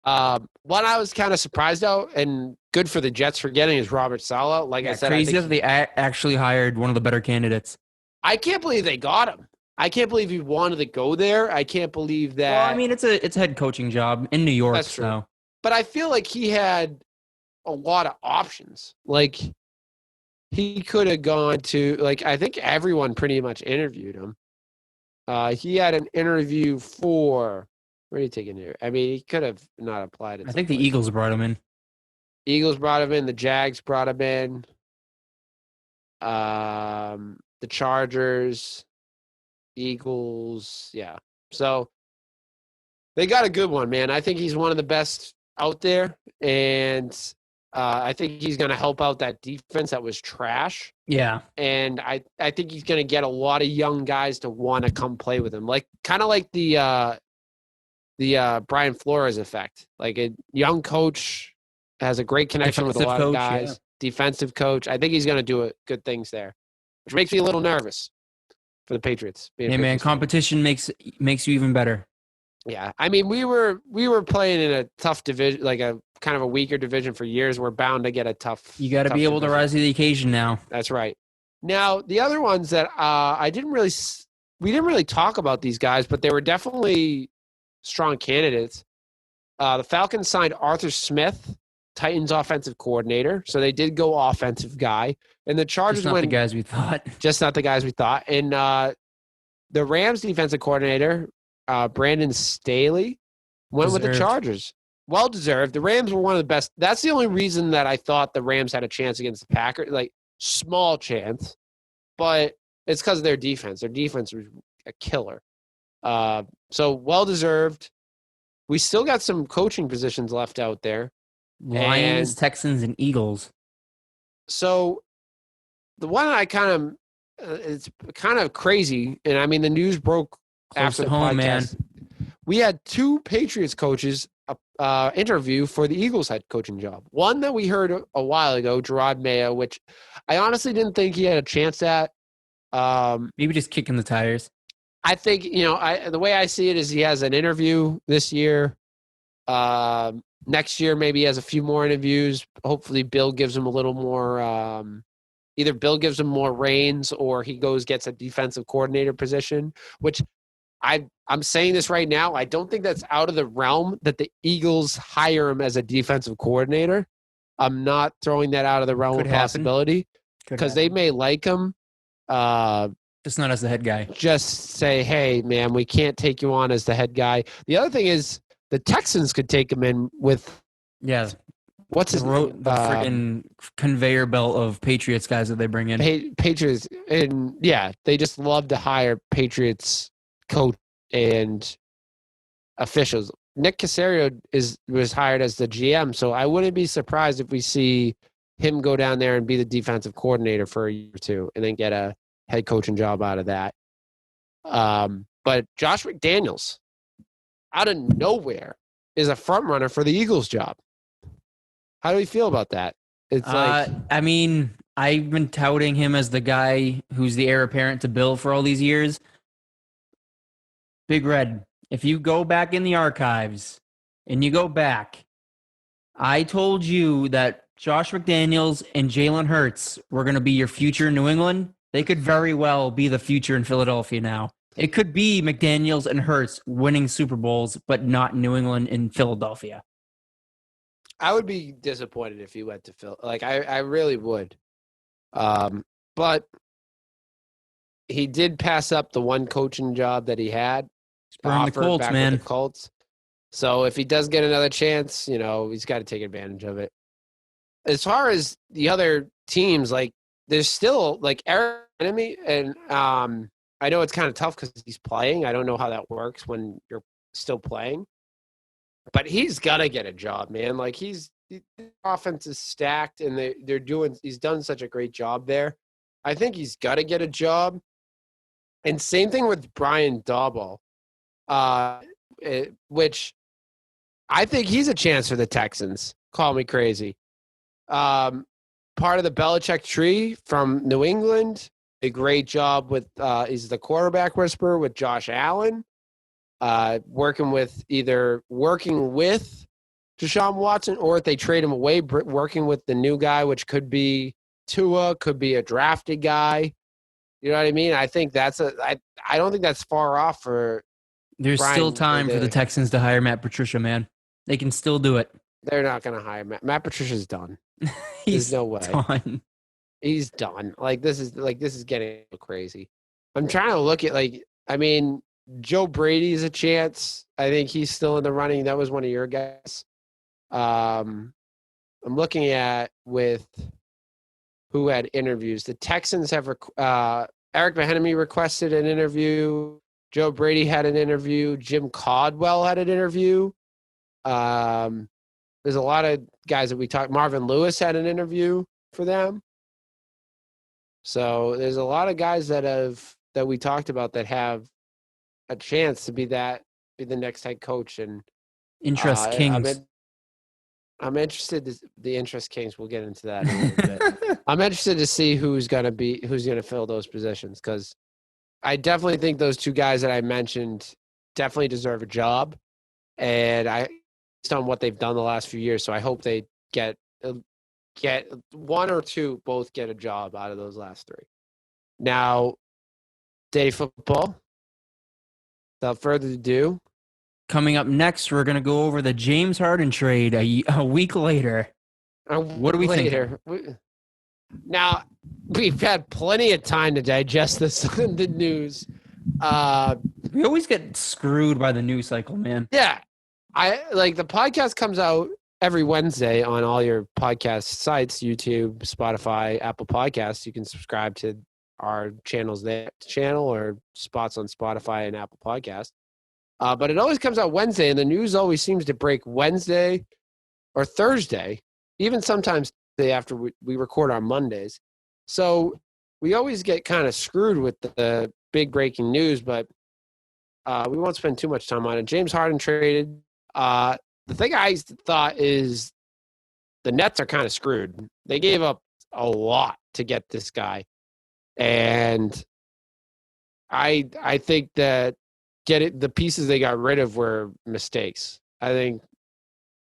One I was kind of surprised out, and good for the Jets for getting, is Robert Saleh. Like I said, crazy that they actually hired one of the better candidates. I can't believe they got him. I can't believe he wanted to go there. I can't believe that. Well, I mean, it's a head coaching job in New York. That's true. So. But I feel like he had a lot of options. Like he could have gone to, like, I think everyone pretty much interviewed him. He had an interview for. Where did he take an interview? I mean, he could have not applied. I think the Eagles brought him in. Eagles brought him in. The Jags brought him in. The Chargers, Eagles, yeah. So they got a good one, man. I think he's one of the best out there, and I think he's going to help out that defense that was trash. Yeah. And I think he's going to get a lot of young guys to want to come play with him, like kind of like the Brian Flores effect. Like a young coach has a great connection with a lot of guys. Yeah. Defensive coach. I think he's going to do good things there, which makes me a little nervous for the Patriots. Hey, man, competition makes you even better. Yeah. I mean, we were playing in a tough division, like a kind of a weaker division for years. We're bound to get a tough. You got to be able to rise to the occasion now. That's right. Now, the other ones that we didn't really talk about these guys, but they were definitely strong candidates. The Falcons signed Arthur Smith, Titans offensive coordinator. So they did go offensive guy. And the Chargers just not the guys we thought. Just not the guys we thought. And the Rams defensive coordinator, Brandon Staley, went with the Chargers. Well deserved. The Rams were one of the best. That's the only reason that I thought the Rams had a chance against the Packers. Like, small chance. But it's because of their defense. Their defense was a killer. So well deserved. We still got some coaching positions left out there. Lions, Texans, and Eagles. So the one I it's kind of crazy, and I mean the news broke after the podcast. Man. We had two Patriots coaches interview for the Eagles head coaching job. One that we heard a while ago, Gerard Mayo, which I honestly didn't think he had a chance at. Maybe just kicking the tires. I think, the way I see it is he has an interview this year. Next year, maybe he has a few more interviews. Hopefully, Bill gives him a little more. Either Bill gives him more reins, or he gets a defensive coordinator position. Which I'm saying this right now. I don't think that's out of the realm that the Eagles hire him as a defensive coordinator. I'm not throwing that out of the realm of possibility because they may like him. Just not as the head guy. Just say, hey, man, we can't take you on as the head guy. The other thing is the Texans could take him in with. Yeah. What's his name? The freaking conveyor belt of Patriots guys that they bring in. Patriots. And yeah, they just love to hire Patriots coach and officials. Nick Caserio was hired as the GM, so I wouldn't be surprised if we see him go down there and be the defensive coordinator for a year or two and then get a head coaching job out of that. But Josh McDaniels, out of nowhere, is a front runner for the Eagles job. How do we feel about that? It's I mean, I've been touting him as the guy who's the heir apparent to Bill for all these years. Big Red, if you go back in the archives and you go back, I told you that Josh McDaniels and Jalen Hurts were going to be your future in New England. They could very well be the future in Philadelphia now. It could be McDaniels and Hurts winning Super Bowls, but not New England and Philadelphia. I would be disappointed if he went to Phil. Like, I really would. but he did pass up the one coaching job that he had. Burn the Colts, back man. with the Colts. So if he does get another chance, he's got to take advantage of it. As far as the other teams, like there's still like Eric Enemy, and I know it's kind of tough because he's playing. I don't know how that works when you're still playing, but he's got to get a job, man. Like the offense is stacked, and he's done such a great job there. I think he's got to get a job. And same thing with Brian Daboll, which I think he's a chance for the Texans. Call me crazy. Part of the Belichick tree from New England. A great job with he's the quarterback whisperer with Josh Allen. Working with Deshaun Watson, or if they trade him away, working with the new guy, which could be Tua, could be a drafted guy. You know what I mean? I think I don't think that's far off for. There's still time for the Texans to hire Matt Patricia, man. They can still do it. They're not going to hire Matt. Matt Patricia's done. There's no way. Done. He's done. This is getting crazy. I'm trying to look at Joe Brady's a chance. I think he's still in the running. That was one of your guys. I'm looking at with who had interviews. The Texans have Eric Bieniemy requested an interview. Joe Brady had an interview. Jim Caldwell had an interview. There's a lot of guys that we talked. Marvin Lewis had an interview for them. So there's a lot of guys that we talked about that have a chance to be the next head coach. And Interest Kings. I'm interested. The Interest Kings. We'll get into that in a little bit. I'm interested to see who's going to fill those positions, because I definitely think those two guys that I mentioned definitely deserve a job, and based on what they've done the last few years. So I hope they get one or two, both get a job out of those last three. Now, day football. Without further ado. Coming up next, we're going to go over the James Harden trade a week later. What do we think? Now, we've had plenty of time to digest the news. We always get screwed by the news cycle, man. Yeah. The podcast comes out every Wednesday on all your podcast sites, YouTube, Spotify, Apple Podcasts. You can subscribe to our channels or spots on Spotify and Apple Podcasts. But it always comes out Wednesday, and the news always seems to break Wednesday or Thursday, even sometimes the day after we record on Mondays. So we always get kind of screwed with the big breaking news, but we won't spend too much time on it. James Harden traded. The thing I thought is the Nets are kind of screwed. They gave up a lot to get this guy. And I think that the pieces they got rid of were mistakes. I think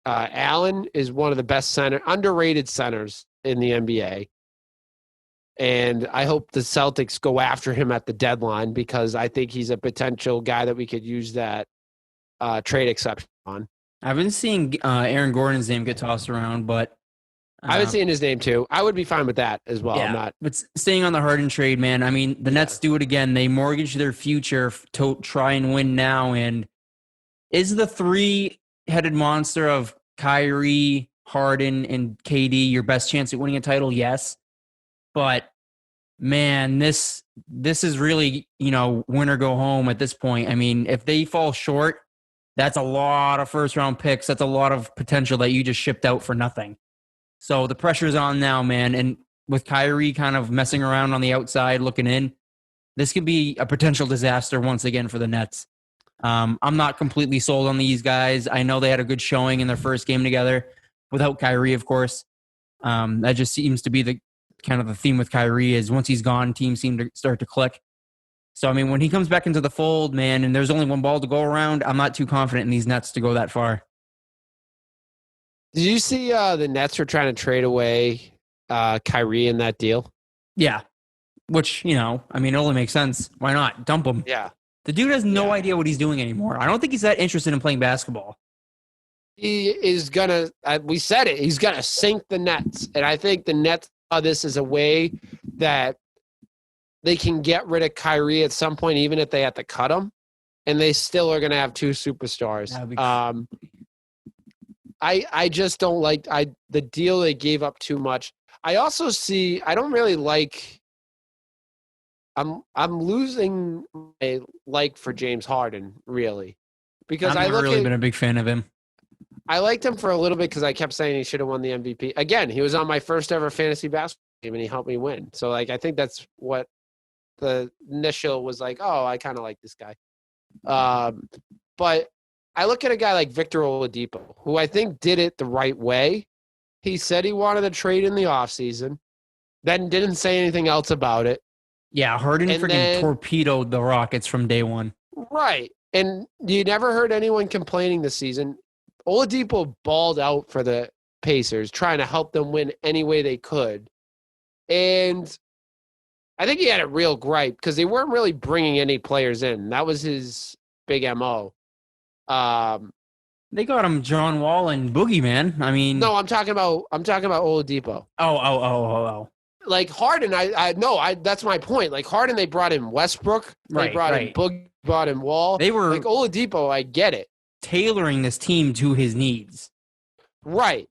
Allen is one of the best underrated centers in the NBA. And I hope the Celtics go after him at the deadline, because I think he's a potential guy that we could use that trade exception on. I've been seeing Aaron Gordon's name get tossed around, but I've been seeing his name too. I would be fine with that as well. Yeah, but staying on the Harden trade, man, I mean, the Nets do it again. They mortgage their future to try and win now. And is the three-headed monster of Kyrie, Harden, and KD your best chance at winning a title? Yes. But, man, this is really, win or go home at this point. I mean, if they fall short, that's a lot of first-round picks. That's a lot of potential that you just shipped out for nothing. So the pressure's on now, man. And with Kyrie kind of messing around on the outside, looking in, this could be a potential disaster once again for the Nets. I'm not completely sold on these guys. I know they had a good showing in their first game together without Kyrie, of course. That just seems to be the kind of the theme with Kyrie, is once he's gone, teams seem to start to click. So, I mean, when he comes back into the fold, man, and there's only one ball to go around, I'm not too confident in these Nets to go that far. Did you see the Nets were trying to trade away Kyrie in that deal? Yeah. Which, it only makes sense. Why not? Dump him. Yeah. The dude has no idea what he's doing anymore. I don't think he's that interested in playing basketball. He is going to, we said it, he's going to sink the Nets. And I think the Nets saw this as a way that they can get rid of Kyrie at some point, even if they have to cut him, and they still are going to have two superstars. I just don't like the deal. They gave up too much. I also see. I don't really like. I'm losing my like for James Harden, really, because I've never really been a big fan of him. I liked him for a little bit because I kept saying he should have won the MVP. Again, he was on my first ever fantasy basketball game and he helped me win. So, like, I think that's what the initial was like. Oh, I kind of like this guy. But I look at a guy like Victor Oladipo, who I think did it the right way. He said he wanted to trade in the offseason, then didn't say anything else about it. Yeah, Harden freaking torpedoed the Rockets from day one. Right. And you never heard anyone complaining this season. Oladipo balled out for the Pacers, trying to help them win any way they could. And I think he had a real gripe because they weren't really bringing any players in. That was his big MO. They got him John Wall and Boogie, man. I mean, no, I'm talking about Oladipo. Oh. Like Harden, that's my point. Like Harden, they brought in Westbrook, they brought in Boogie, brought in Wall. They were like Oladipo. I get it. Tailoring this team to his needs. Right.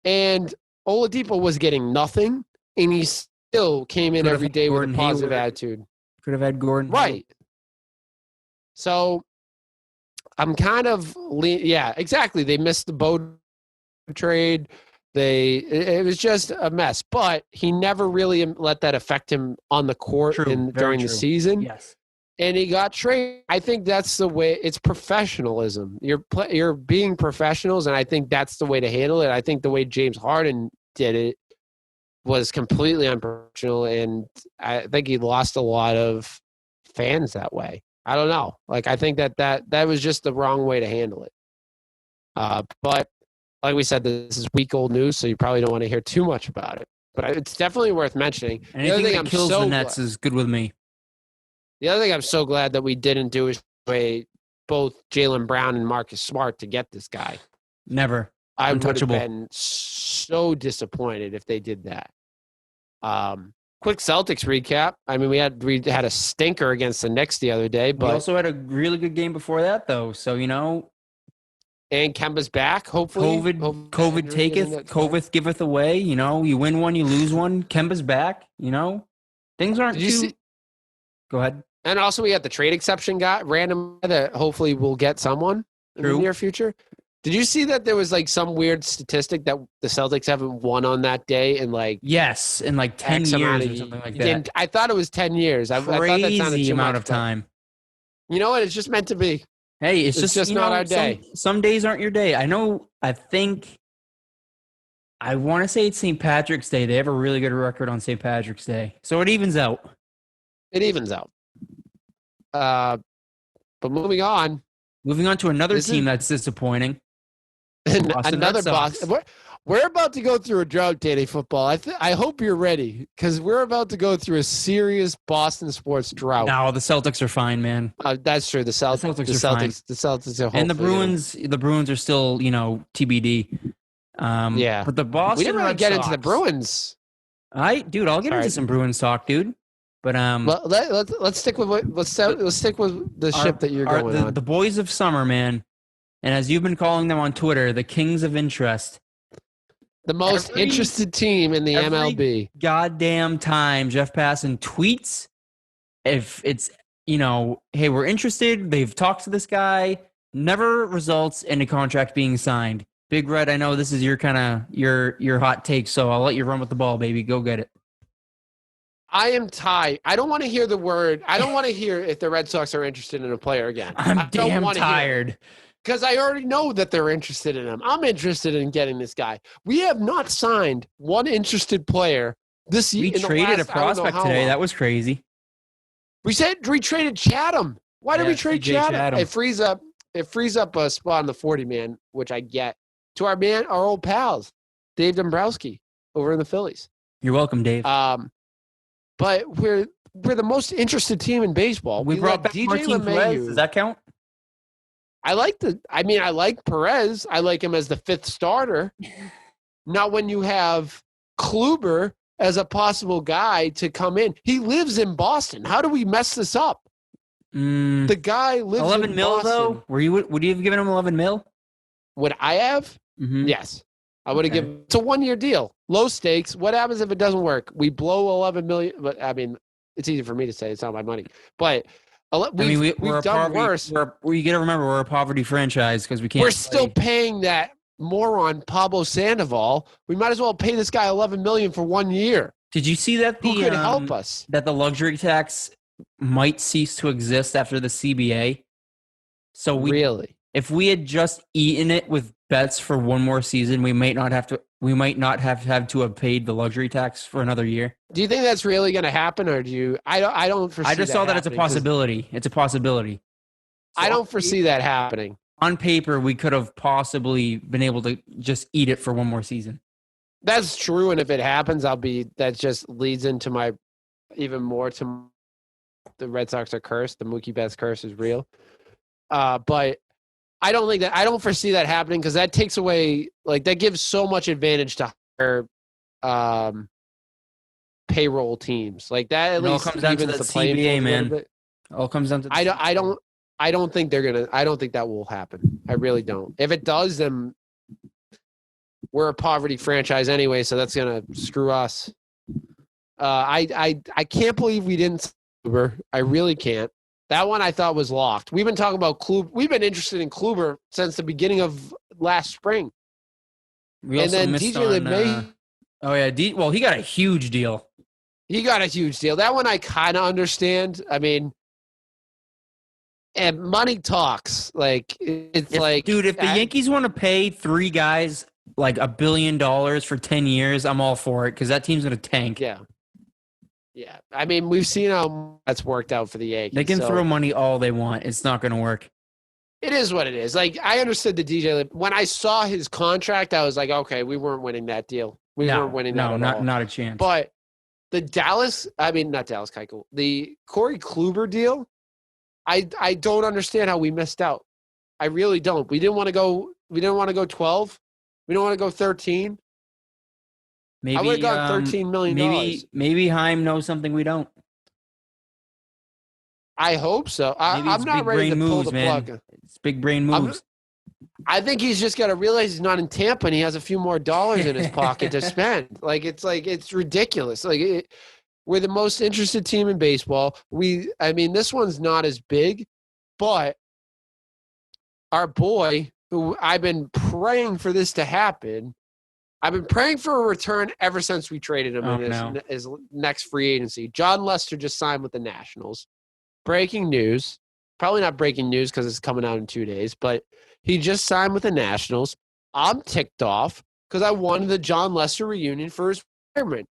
And Oladipo was getting nothing, and he still came in every day with a positive attitude. Could have had Gordon. Right. So I'm kind of yeah, exactly. They missed the boat trade. It was just a mess. But he never really let that affect him on the court during the season. Yes. And he got traded. I think that's the way. It's professionalism. You're being professionals, and I think that's the way to handle it. I think the way James Harden did it was completely unprofessional, and I think he lost a lot of fans that way. I don't know. Like I think that was just the wrong way to handle it. But like we said, this is week-old news, so you probably don't want to hear too much about it. But it's definitely worth mentioning. Anything that kills the Nets is good with me. The other thing I'm so glad that we didn't do is trade both Jaylen Brown and Marcus Smart to get this guy. Never. I would have been so disappointed if they did that. Quick Celtics recap. I mean, we had a stinker against the Knicks the other day, but we also had a really good game before that, though. So and Kemba's back. Hopefully, COVID taketh, COVID giveth away. You win one, you lose one. Kemba's back. Things aren't too. Go ahead. And also, we got the trade exception random that hopefully we'll get someone in the near future. Did you see that there was like some weird statistic that the Celtics haven't won on that day in like 10 years or something like that? I thought it was 10 years. I thought that sounded too amount much, of time. You know what? It's just meant to be. Hey, it's just not our day. Some days aren't your day. I want to say it's St. Patrick's Day. They have a really good record on St. Patrick's Day. So it evens out. But moving on. Moving on to another team that's disappointing. Another Boston. We're about to go through a drought, Danny Football. I hope you're ready because we're about to go through a serious Boston sports drought. No, the Celtics are fine, man. That's true. The Celtics are fine. The Celtics are, and the Bruins are still, TBD. Yeah, but the Boston. We didn't really get into the Bruins. I'll get into some Bruins talk, dude. But let's stick with the ship that you're going on. The boys of summer, man. And as you've been calling them on Twitter, the kings of interest. The most interested team in the MLB. Goddamn time Jeff Passan tweets if it's, hey, we're interested. They've talked to this guy. Never results in a contract being signed. Big Red, I know this is your your hot take, so I'll let you run with the ball, baby. Go get it. I am tired. I don't want to hear the word. I don't want to hear if the Red Sox are interested in a player again. I'm damn tired. Because I already know that they're interested in him. I'm interested in getting this guy. We have not signed one interested player this year. We traded a prospect today. That was crazy. We traded Chatham. Why did we trade Chatham? It frees up a spot on the 40-man, which I get. To our old pals, Dave Dombrowski over in the Phillies. You're welcome, Dave. But we're the most interested team in baseball. We brought back DJ LeMahieu. Does that count? I like Perez. I like him as the fifth starter. Not when you have Kluber as a possible guy to come in. He lives in Boston. How do we mess this up? The guy lives 11 in mil Boston. though. Would you have given him 11 mil? Would I have? Mm-hmm. Yes. I would have given. It's a 1-year deal. Low stakes. What happens if it doesn't work? We blow 11 million. But I mean, it's easy for me to say. It's not my money. But we've done worse. You got to remember, we're a poverty franchise because we can't. We're still paying that moron Pablo Sandoval. We might as well pay this guy 11 million for 1 year. Did you see that Who could help us? That the luxury tax might cease to exist after the CBA. So if we had just eaten it with bets for one more season, we might not have to have paid the luxury tax for another year. Do you think that's really going to happen, or do you? I don't foresee. I just saw that it's a possibility. It's a possibility. So I don't foresee that happening. On paper, we could have possibly been able to just eat it for one more season. That's true, and if it happens, that just leads into my even more to the Red Sox are cursed. The Mookie Betts curse is real. But I don't foresee that happening because that takes away, like, that gives so much advantage to higher payroll teams. Like that at least comes down to the CBA, man. All comes down to I don't think that will happen. I really don't. If it does, then we're a poverty franchise anyway, so that's gonna screw us. I can't believe we didn't. I really can't. That one I thought was locked. We've been talking about Kluber. We've been interested in Kluber since the beginning of last spring. And then DJ LeMay. Oh yeah, well, he got a huge deal. He got a huge deal. That one I kind of understand. I mean, and money talks. Like it's dude, if the Yankees want to pay 3 guys like $1 billion for 10 years, I'm all for it because that team's gonna tank. Yeah. Yeah, I mean, we've seen how that's worked out for the Yankees. They can throw money all they want. It's not going to work. It is what it is. Like, I understood the DJ. When I saw his contract, I was like, okay, we weren't winning that deal. We weren't winning that at all. Not a chance. But the not Dallas Keuchel, the Corey Kluber deal, I don't understand how we missed out. I really don't. We didn't want to go 12. We don't want to go 13. Maybe, I would have gotten $13 million. Maybe Heim knows something we don't. I hope so. I'm not ready to pull the plug. It's big brain moves. I think he's just got to realize he's not in Tampa and he has a few more dollars in his pocket to spend. It's ridiculous. We're the most interested team in baseball. This one's not as big, but our boy, who I've been praying for this to happen. I've been praying for a return ever since we traded him in his next free agency. John Lester just signed with the Nationals. Breaking news. Probably not breaking news because it's coming out in 2 days, but he just signed with the Nationals. I'm ticked off because I wanted the John Lester reunion for his retirement.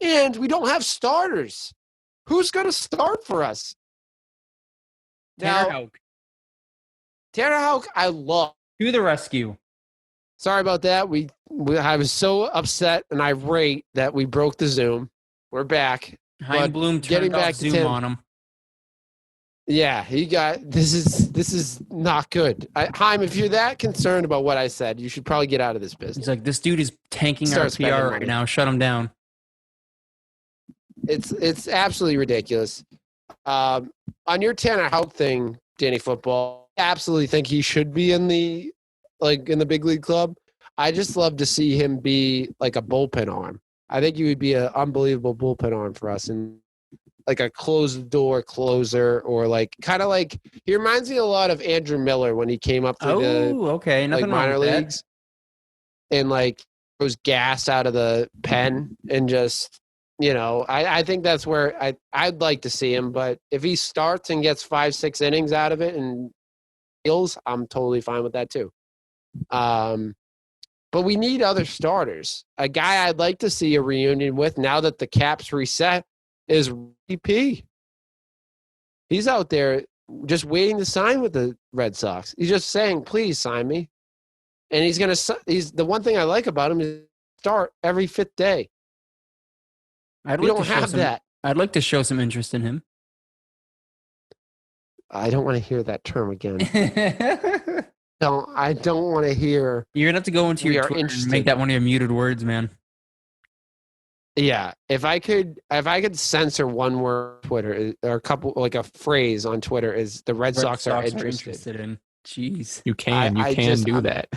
And we don't have starters. Who's going to start for us? Tanner Houck, I love. To the rescue. Sorry about that. I was so upset and irate that we broke the Zoom. We're back. Heim Bloom turned off Zoom on him. Yeah, this is not good. Heim, if you're that concerned about what I said, you should probably get out of this business. He's like, this dude is tanking our PR right now. Shut him down. It's absolutely ridiculous. On your Tanner Houck thing, Danny Football, I absolutely think he should be in the big league club. I just love to see him be like a bullpen arm. I think he would be an unbelievable bullpen arm for us, and like a closed door closer, or kind of he reminds me a lot of Andrew Miller when he came up to the minor leagues and was gassed out of the pen and just, I think that's where I'd like to see him. But if he starts and gets 5-6 innings out of it and feels, I'm totally fine with that too. But we need other starters. A guy I'd like to see a reunion with now that the cap's reset is RP. He's out there just waiting to sign with the Red Sox. He's just saying, please sign me. And he's the one thing I like about him is start every 5th day. We don't have that. I'd like to show some interest in him. I don't want to hear that term again. I don't want to hear. You're going to have to go into your Twitter and make that one of your muted words, man. Yeah, if I could censor one word on Twitter or a couple, like a phrase on Twitter, is the Red Sox are interested. in. Jeez. You can do that.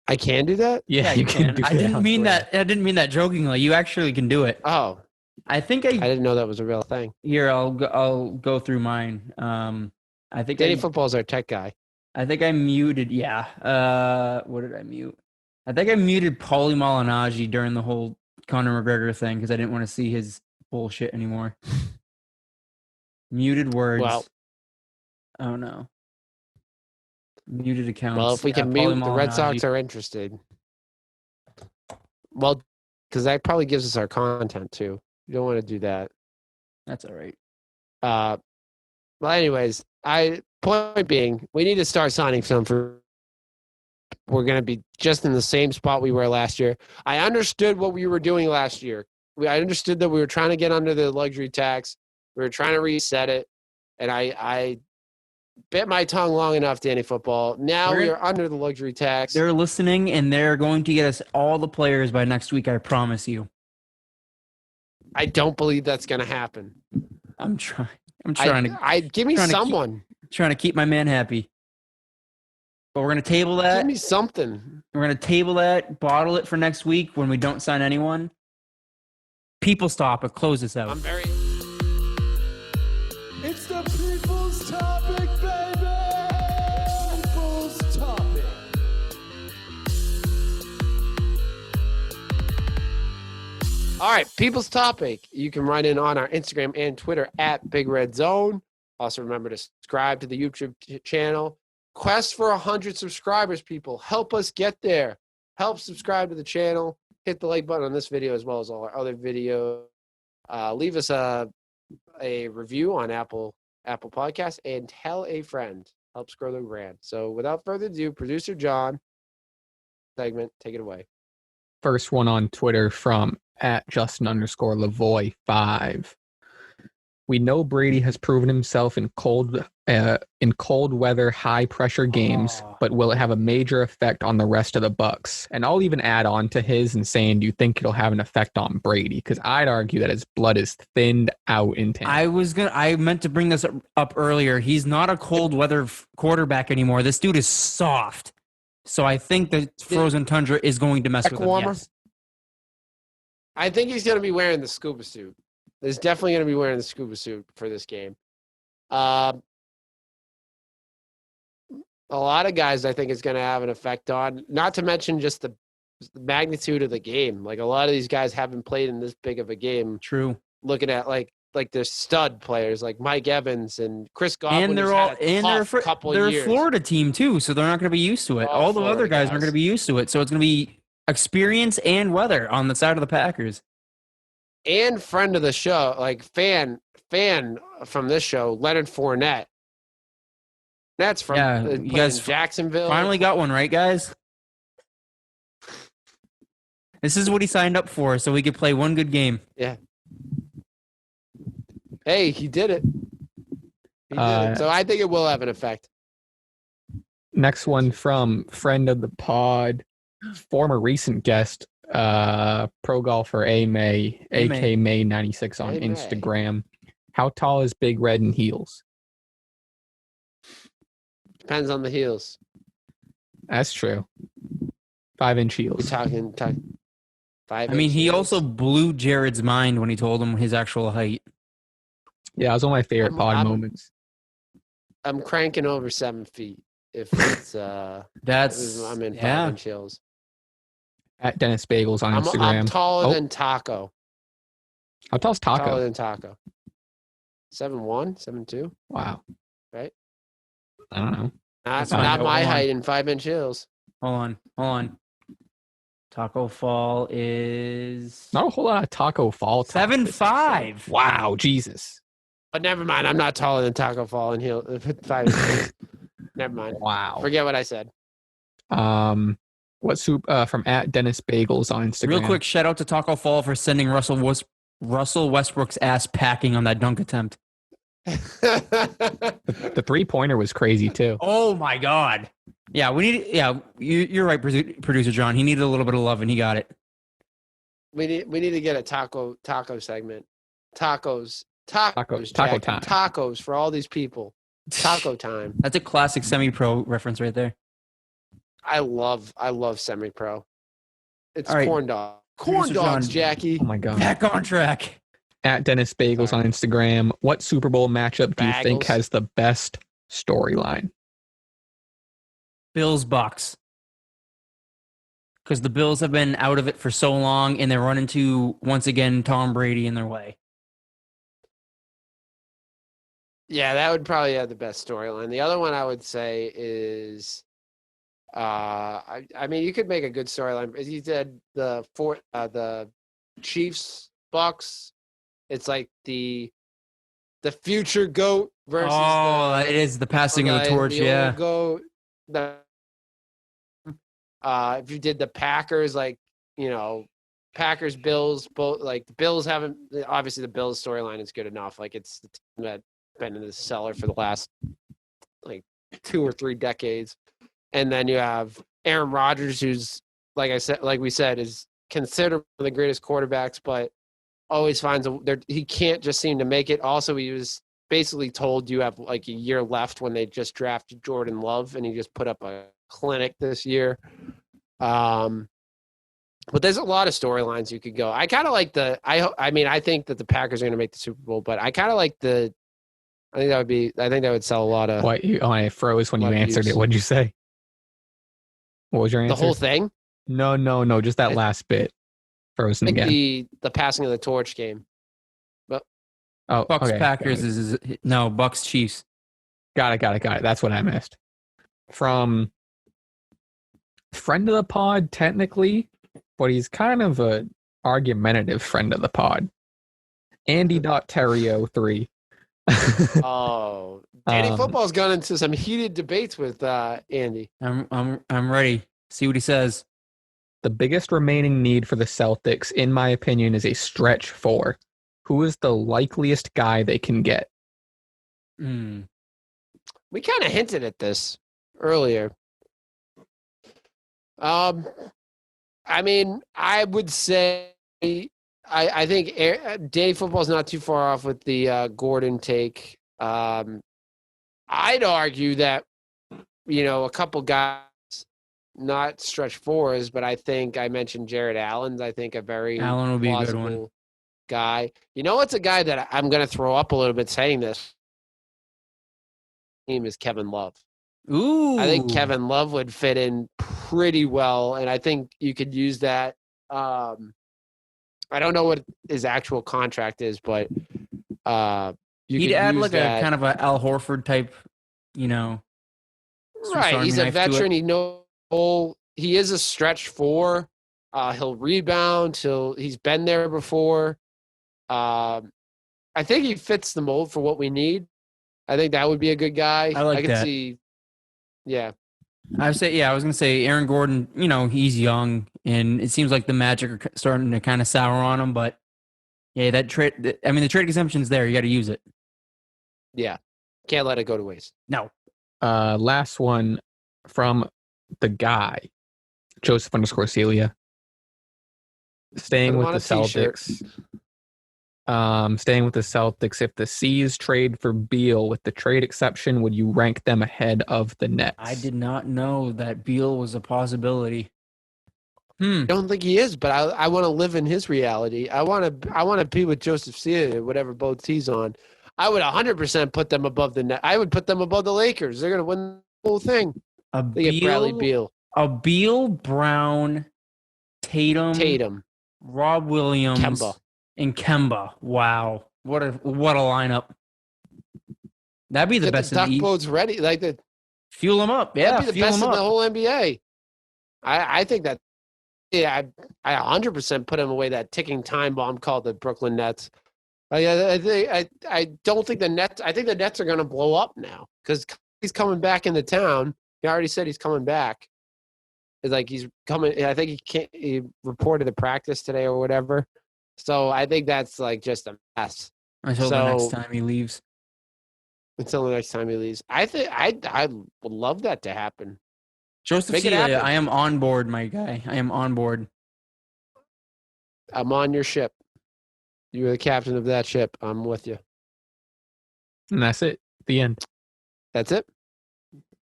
I can do that? Yeah, you can do I that. didn't mean that. I didn't mean that jokingly. You actually can do it. Oh, I think I didn't know that was a real thing. Here, I'll go through mine. I think Danny Football's our tech guy. I think I muted. Yeah. What did I mute? I think I muted Paulie Malignaggi during the whole Conor McGregor thing because I didn't want to see his bullshit anymore. Muted words. Well, oh no. Muted accounts. Well, if we can mute, the Red Sox are interested. Well, because that probably gives us our content too. You don't want to do that. That's all right. Well, anyways, point being, we need to start signing some for. We're going to be just in the same spot we were last year. I understood what we were doing last year. I understood that we were trying to get under the luxury tax. We were trying to reset it, and I bit my tongue long enough, Danny Football. Now we are under the luxury tax. They're listening, and they're going to get us all the players by next week. I promise you. I don't believe that's going to happen. I'm trying to. Give me someone. Trying to keep my man happy. But we're going to table that. Give me something. We're going to table that, bottle it for next week when we don't sign anyone. People's topic. Close this out. It's the people's topic, baby! People's topic. All right, people's topic. You can write in on our Instagram and Twitter at Big Red Zone. Also, remember to subscribe to the YouTube channel. Quest for 100 subscribers, people. Help us get there. Help subscribe to the channel. Hit the like button on this video as well as all our other videos. Leave us a review on Apple Podcasts and tell a friend. Helps grow the brand. So without further ado, producer John, segment, take it away. First one on Twitter from @Justin_Lavoy5. We know Brady has proven himself in cold weather, high pressure games, but will it have a major effect on the rest of the Bucks? And I'll even add on to his and saying, do you think it'll have an effect on Brady? Because I'd argue that his blood is thinned out in Tampa. I meant to bring this up earlier. He's not a cold weather quarterback anymore. This dude is soft. So I think the frozen tundra is going to mess with him. Yes. I think he's going to be wearing the scuba suit. He's definitely going to be wearing the scuba suit for this game. A lot of guys, I think, is going to have an effect on. Not to mention just the magnitude of the game. Like a lot of these guys haven't played in this big of a game. True. Looking at like the stud players like Mike Evans and Chris Godwin. And they're a Florida team too, so they're not going to be used to it. All the other guys aren't going to be used to it, so it's going to be experience and weather on the side of the Packers. And friend of the show, like fan from this show, Leonard Fournette. That's from you guys Jacksonville. Finally got one right, guys. This is what he signed up for, so we could play one good game. Yeah. Hey, he did it. He did it. So I think it will have an effect. Next one from friend of the pod, former recent guest, pro golfer A-May, AK May 96 on Instagram. How tall is Big Red in heels? Depends on the heels. That's true. 5-inch heels. We're talking 5. I mean, he also blew Jared's mind when he told him his actual height. Yeah, it was one of my favorite pod moments. I'm cranking over 7 feet. If it's I'm in 5-inch heels. At Dennis Bagels on Instagram. I'm taller than Taco. How tall is Taco? Taller than Taco. 7'1", 7'2". Wow. Right? I don't know. Not my height in 5-inch heels. Hold on. Taco Fall is not a whole lot of Taco Fall. 7'5". Wow, Jesus. But never mind. I'm not taller than Taco Fall in heel 5-inch heels. Never mind. Wow. Forget what I said. What soup from @Dennis Bagels on Instagram? Real quick, shout out to Taco Fall for sending Russell Westbrook's ass packing on that dunk attempt. The 3-pointer was crazy too. Oh my God. Yeah, you're right, producer John. He needed a little bit of love and he got it. We need to get a taco segment. Tacos, Taco Jackie. time. Tacos for all these people. Taco time. That's a classic semi-pro reference right there. I love semi-pro. It's All right. corn dog. Producer Corn dogs, John. Jackie. Oh my god. Back on track. At Dennis Bagels Sorry. on Instagram. What Super Bowl matchup do you think Bagels. has the best storyline? Bills Bucks. Because the Bills have been out of it for so long, and they're running into, once again, Tom Brady in their way. Yeah, that would probably have the best storyline. The other one I would say is, I mean, you could make a good storyline. As you said, the Chiefs Bucks. It's like the future GOAT versus it is the passing of the torch. the Yeah. old GOAT. If you did the Packers, like, Packers, Bills, both, like, the Bills haven't, obviously the Bills storyline is good enough. Like, it's the team that's been in the cellar for the last, like, 2 or 3 decades. And then you have Aaron Rodgers, who's, like we said, is considered one of the greatest quarterbacks, but always finds he can't just seem to make it. Also, he was basically told you have like a year left when they just drafted Jordan Love, and he just put up a clinic this year. But there's a lot of storylines you could go. I kind of like I think that the Packers are going to make the Super Bowl, but I kind of like I think that would sell a lot of. What? I froze when you answered views. it. What'd you say? What was your answer? The whole thing? No. Just that last bit. Frozen Like again. the passing of the torch game. Oh, Bucks okay, Packers got it. is no Bucks Chiefs. Got it. That's what I missed. From friend of the pod, technically, but he's kind of a argumentative friend of the pod. Andy.Terrio3. Oh, Danny Football's gone into some heated debates with Andy. I'm ready. See what he says. The biggest remaining need for the Celtics, in my opinion, is a stretch 4. Who is the likeliest guy they can get? Mm. We kind of hinted at this earlier. I mean, I would say I think Danny Football's not too far off with the Gordon take. I'd argue that, a couple guys, not stretch 4s, but I think I mentioned Jared Allen's. I think a very Allen would be a good plausible one. guy. What's a guy that I'm going to throw up a little bit saying this? Team is Kevin Love. Ooh. I think Kevin Love would fit in pretty well, and I think you could use that. I don't know what his actual contract is, but he'd add like a kind of a Al Horford type, Right, he's a veteran. He is a stretch 4. He'll rebound. He's been there before. I think he fits the mold for what we need. I think that would be a good guy. I like could that. see. Yeah. I was gonna say Aaron Gordon. He's young, and it seems like the Magic are starting to kind of sour on him. But yeah, that trade. I mean, the trade exemption's there. You got to use it. Yeah. Can't let it go to waste. No. Last one from the guy, Joseph_Celia. Staying with the Celtics. Staying with the Celtics. If the C's trade for Beal with the trade exception, would you rank them ahead of the Nets? I did not know that Beal was a possibility. I don't think he is, but I want to live in his reality. I want to be with Joseph Celia, whatever boats he's on. I would 100% put them above the net. I would put them above the Lakers. They're going to win the whole thing. They get Bradley Beal. A Beal, Brown, Tatum, Rob Williams, and Kemba. Wow, what a lineup! That'd be the best. The duck boats ready, fuel them up. Yeah, that'd be the best in the whole NBA. I think that. Yeah, I 100% put him away that ticking time bomb called the Brooklyn Nets. I don't think the Nets. I think the Nets are going to blow up now because he's coming back into town. He already said he's coming back. It's like he's coming. I think he reported a practice today or whatever. So I think that's like just a mess. Until the next time he leaves. Until the next time he leaves. I think I would love that to happen. Joseph Celia, I am on board, my guy. I am on board. I'm on your ship. You're the captain of that ship. I'm with you. And that's it. The end. That's it?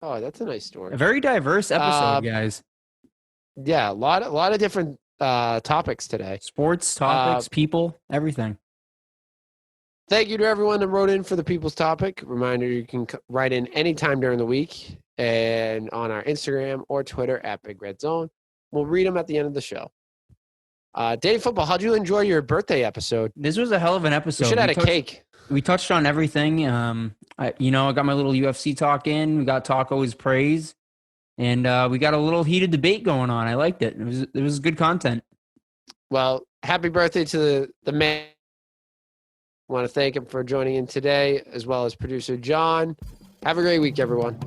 Oh, that's a nice story. A very diverse episode, guys. Yeah, a lot of different topics today. Sports, topics, people, everything. Thank you to everyone that wrote in for the People's Topic. Reminder, you can write in anytime during the week and on our Instagram or Twitter at Big Red Zone. We'll read them at the end of the show. Dave Football, how'd you enjoy your birthday episode? This was a hell of an episode. We should have had a cake. We touched on everything. I got my little UFC talk in. We got Taco's praise. And we got a little heated debate going on. I liked it. It was good content. Well, happy birthday to the man. I want to thank him for joining in today, as well as producer John. Have a great week, everyone.